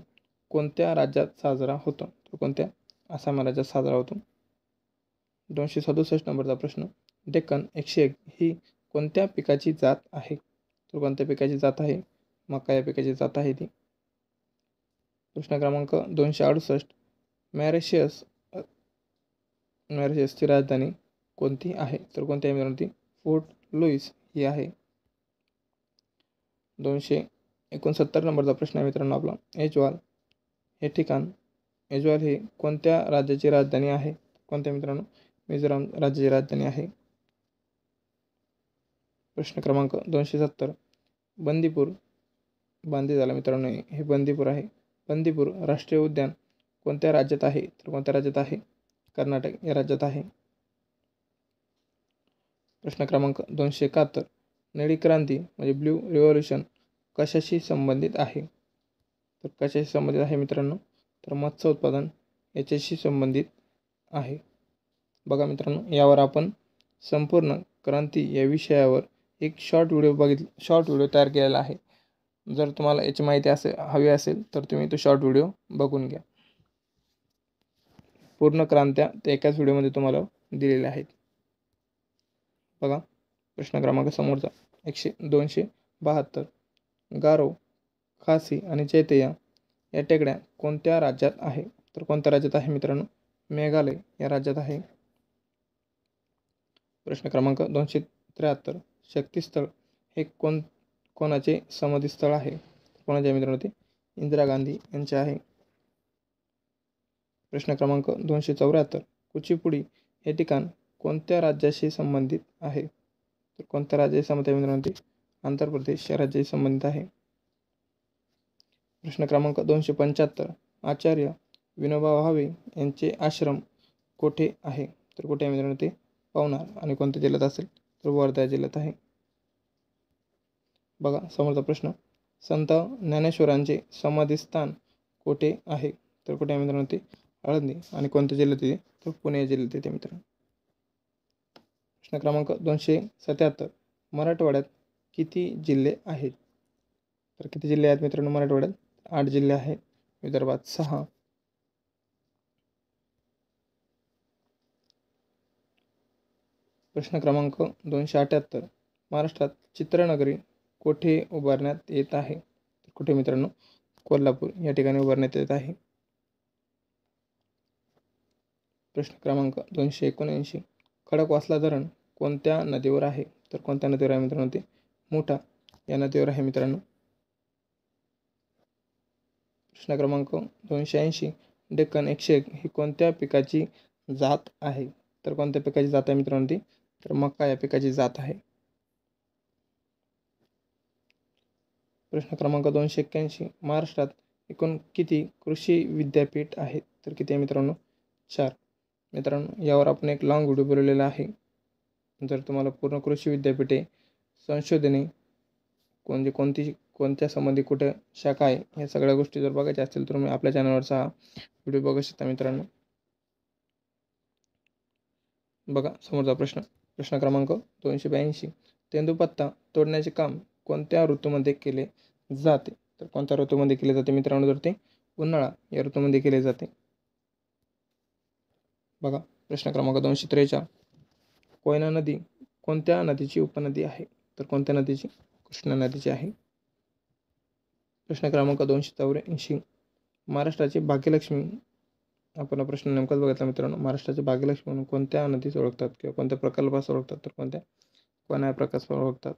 कोणत्या राज्यात साजरा होतो? तर कोणत्या आसाम राज्यात साजरा होतो. 267 नंबरचा प्रश्न डेक्कन 101 ही कोणत्या पिकाची जात आहे? तर कोणत्या पिकाची जात आहे? मका या पिकाची जात आहे ती. प्रश्न क्रमांक 268 मॉरिशसची राजधानी कोणती आहे? तर कोणती आहे मित्रांनो ती फोर्ट लुईस ही आहे. 269 नंबरचा प्रश्न आहे मित्रांनो आपला ऐजवाल हे ठिकाण ऐजवाल हे कोणत्या राज्याची राजधानी आहे? कोणत्या मित्रांनो मिझोराम राज्याची राजधानी आहे. प्रश्न क्रमांक 270 बंदीपूर बांदी झाला मित्रांनो हे बंदीपूर आहे. बंदीपूर राष्ट्रीय उद्यान कोणत्या राज्यात आहे? तर कोणत्या राज्यात आहे? कर्नाटक या राज्यात आहे. प्रश्न क्रमांक 271, निळी क्रांती म्हणजे ब्ल्यू रिव्होल्यूशन कशाशी संबंधित आहे? तर कशाशी संबंधित आहे मित्रांनो? तर मत्स्य उत्पादन याच्याशी संबंधित आहे. बघा मित्रांनो, यावर आपण संपूर्ण क्रांती या विषयावर एक शॉर्ट व्हिडिओ तयार केलेला आहे. जर तुम्हाला याची माहिती हवी असेल तर तुम्ही तो शॉर्ट व्हिडिओ बघून घ्या. पूर्ण क्रांत्या त्या एकाच व्हिडिओमध्ये तुम्हाला दिलेल्या आहेत. बघा प्रश्न क्रमांक समोरचा 272, गारो, खासी आणि चैतया या टेकड्या कोणत्या राज्यात आहे? तर कोणत्या राज्यात आहे मित्रांनो? मेघालय या राज्यात आहे. प्रश्न क्रमांक 273, शक्तीस्थळ हे कोणाचे समाधीस्थळ आहे? कोणाचे आहे मित्रांनो? ते इंदिरा गांधी यांचे आहे. प्रश्न क्रमांक 274, कुचिपुडी हे ठिकाण कोणत्या राज्याशी संबंधित आहे? तर कोणत्या राज्याशी संबंधित आहे मित्रांनो? ते आंध्र प्रदेश या राज्याशी संबंधित आहे. प्रश्न क्रमांक 275, आचार्य विनोबा भावे यांचे आश्रम कोठे आहे? तर कुठे आहे मित्रांनो? ते पवनार. आणि कोणत्या जिल्ह्यात असेल? तर वर्धा जिल्ह्यात आहे. बघा समोरचा प्रश्न, संत ज्ञानेश्वरांचे समाधीस्थान कोठे आहे? तर कुठे आहे मित्रांनो? ते आळंदी. आणि कोणत्या जिल्ह्यात येते? तर पुणे जिल्ह्यात येते मित्रांनो. प्रश्न क्रमांक 277, मराठवाड्यात किती जिल्हे आहेत? तर किती जिल्हे आहेत मित्रांनो मराठवाड्यात? 8 जिल्हे आहेत. विदर्भात 6. प्रश्न क्रमांक 278, महाराष्ट्रात चित्रनगरी कोठे उभारण्यात येत आहे? तर कुठे मित्रांनो? कोल्हापूर या ठिकाणी उभारण्यात येत आहे. प्रश्न क्रमांक 279, खडकवासला धरण कोणत्या नदीवर आहे? तर कोणत्या नदीवर आहे मित्रांनो? ते मुठा या नदीवर आहे मित्रांनो. प्रश्न क्रमांक 280, डेक्कन 101 ही कोणत्या पिकाची जात आहे? तर कोणत्या पिकाची जात आहे मित्रांनो? ती तर मका या पिकाची जात आहे. प्रश्न क्रमांक 281, महाराष्ट्रात एकूण किती कृषी विद्यापीठ आहेत? तर किती आहे मित्रांनो? 4. मित्रांनो, यावर आपण एक लॉंग व्हिडिओ बनवलेला आहे. जर तुम्हाला पूर्ण कृषी विद्यापीठे, संशोधने कोणत्या संबंधी कुठे शाखा आहे या सगळ्या गोष्टी जर बघायच्या असतील तर तुम्ही आपल्या चॅनलवरचा हा व्हिडिओ बघू शकता मित्रांनो. बघा समोरचा प्रश्न क्रमांक 282, तेंदूपत्ता तोडण्याचे काम कोणत्या ऋतूमध्ये केले जाते? तर कोणत्या ऋतूमध्ये केले जाते मित्रांनो? तर ते उन्हाळा या ऋतूमध्ये केले जाते. बघा प्रश्न क्रमांक 243, कोयना नदी कोणत्या नदीची उपनदी आहे? तर कोणत्या नदीची? कृष्णा नदीची आहे. प्रश्न क्रमांक 284, महाराष्ट्राचे भाग्यलक्ष्मी, आपण प्रश्न नेमकाच बघितला मित्रांनो. महाराष्ट्राचे भाग्यलक्ष्मी म्हणून कोणत्या नदीस ओळखतात किंवा कोणत्या प्रकल्पास ओळखतात? तर कोणत्या प्रकल्पास ओळखतात?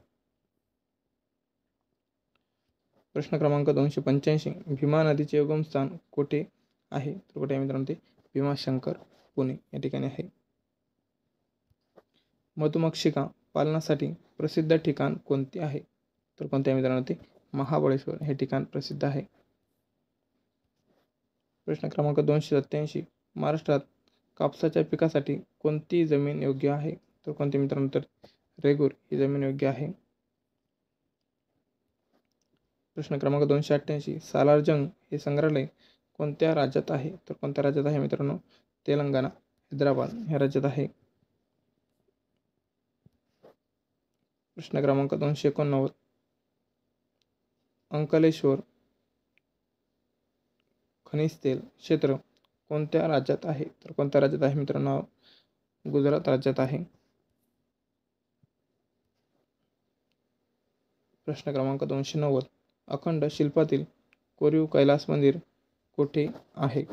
प्रश्न क्रमांक 285, भीमा नदीचे उगमस्थान कोठे आहे? तर कुठे आहे मित्रांनो? ते भीमाशंकर पुणे या ठिकाणी आहे. मधुमक्षिका पालनासाठी प्रसिद्ध ठिकाण कोणते आहे? तर कोणते आहे मित्रांनो? ते महाबळेश्वर हे ठिकाण प्रसिद्ध आहे. प्रश्न क्रमांक 287, महाराष्ट्रात कापसाच्या पिकासाठी कोणती जमीन योग्य आहे? तर कोणती मित्रांनो? तर रेगूर ही जमीन योग्य आहे. प्रश्न क्रमांक 288, सालारजंग हे संग्रहालय कोणत्या राज्यात आहे? तर कोणत्या राज्यात आहे मित्रांनो? तेलंगणा, हैदराबाद ह्या राज्यात आहे. प्रश्न क्रमांक 289, अंकलेश्वर खनिज तेल क्षेत्र कोणत्या राज्यात आहे? तर कोणत्या राज्यात आहे मित्रांनो? गुजरात राज्यात आहे. प्रश्न क्रमांक 290, अखंड शिल्पातील कोरीव कैलास मंदिर कोठे आहे?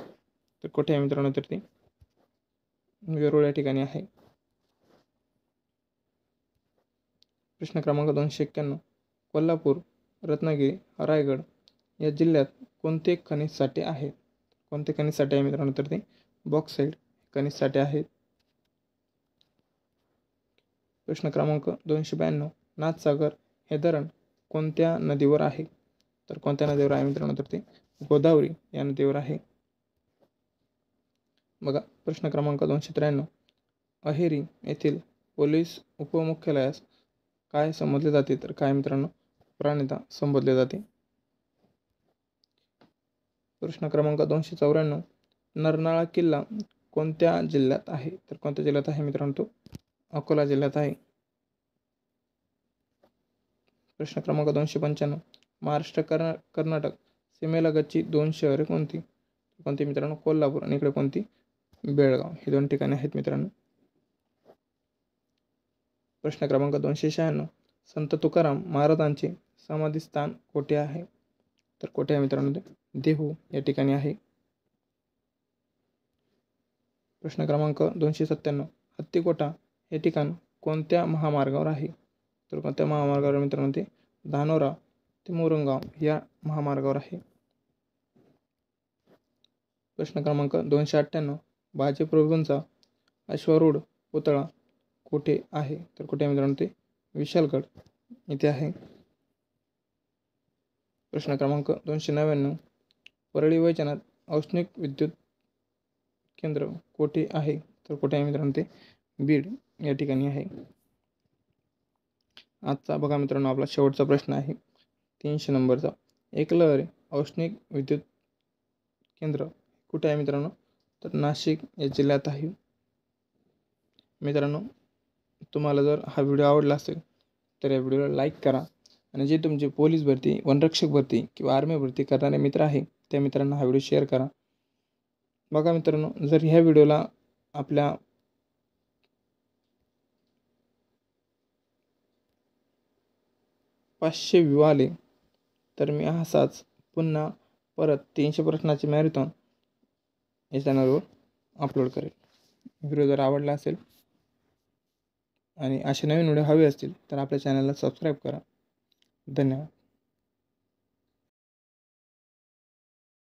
तर कुठे आहे मित्रांनो? तर ते वेरूळ या ठिकाणी आहे. प्रश्न क्रमांक 291, कोल्हापूर, रत्नागिरी, रायगड या जिल्ह्यात कोणते खनिज साठे आहेत? कोणते खनिज साठे आहे मित्रांनो? तर ते बॉक्साईट खनिज साठे आहेत. प्रश्न क्रमांक 292, नाथसागर हे धरण कोणत्या नदीवर आहे? तर कोणत्या नदीवर आहे मित्रांनो? तर ते गोदावरी या नदीवर आहे. बघा प्रश्न क्रमांक 293. अहेरी येथील पोलीस उपमुख्यालयास काय संबोधले जाते? तर काय मित्रांनो, प्रणेता संबोधले जाते. प्रश्न क्रमांक 294. नरनाळा किल्ला कोणत्या जिल्ह्यात आहे? तर कोणत्या जिल्ह्यात आहे मित्रांनो? तो अकोला जिल्ह्यात आहे. प्रश्न क्रमांक 295. महाराष्ट्र कर्नाटक सीमेलगतची 2 शहरे कोणती? कोणती मित्रांनो? कोल्हापूर आणि इकडे कोणती? बेळगाव. ही 2 ठिकाणे आहेत मित्रांनो. प्रश्न क्रमांक 296. संत तुकाराम महाराजांचे समाधीस्थान कोठे आहे? तर कोठे आहे मित्रांनो? ते देहू या ठिकाणी आहे. प्रश्न क्रमांक 297. हत्तीकोटा हे ठिकाण कोणत्या महामार्गावर आहे? तर कोणत्या महामार्गावर मित्रांनो? ते धानोरा ते मुरुंगाव या महामार्गावर आहे. प्रश्न क्रमांक 298. बाजीप्रभूंचा अश्वारूढ पुतळा कुठे आहे? तर कुठे आहे मित्रांनो? ते विशालगड इथे आहे. प्रश्न क्रमांक 299. परळी वैजनाथ औष्णिक विद्युत केंद्र कोठे आहे? तर कुठे आहे मित्रांनो? ते बीड या ठिकाणी आहे. आजचा बघा मित्रांनो आपला शेवटचा प्रश्न आहे 300 नंबरचा. एकलहरे औष्णिक विद्युत केंद्र कुठे आहे मित्रांनो? तर नाशिक या जिल्ह्यात आहे. मित्रांनो, तुम्हाला जर हा व्हिडिओ आवडला असेल तर या व्हिडिओला लाईक करा आणि जे तुमचे पोलीस भरती, वनरक्षक भरती किंवा आर्मी भरती करणारे मित्र आहे त्या मित्रांना हा व्हिडिओ शेअर करा. बघा मित्रांनो, जर ह्या व्हिडिओला आपल्या 500 व्ह्यू आले तर मी असाच पुन्हा परत 300 प्रश्नाची मॅरेथॉन या चॅनलवर अपलोड करेल. व्हिडिओ जर आवडला असेल आणि असे नवीन व्हिडिओ हवे असतील तर आपल्या चॅनलला सबस्क्राईब करा. धन्यवाद.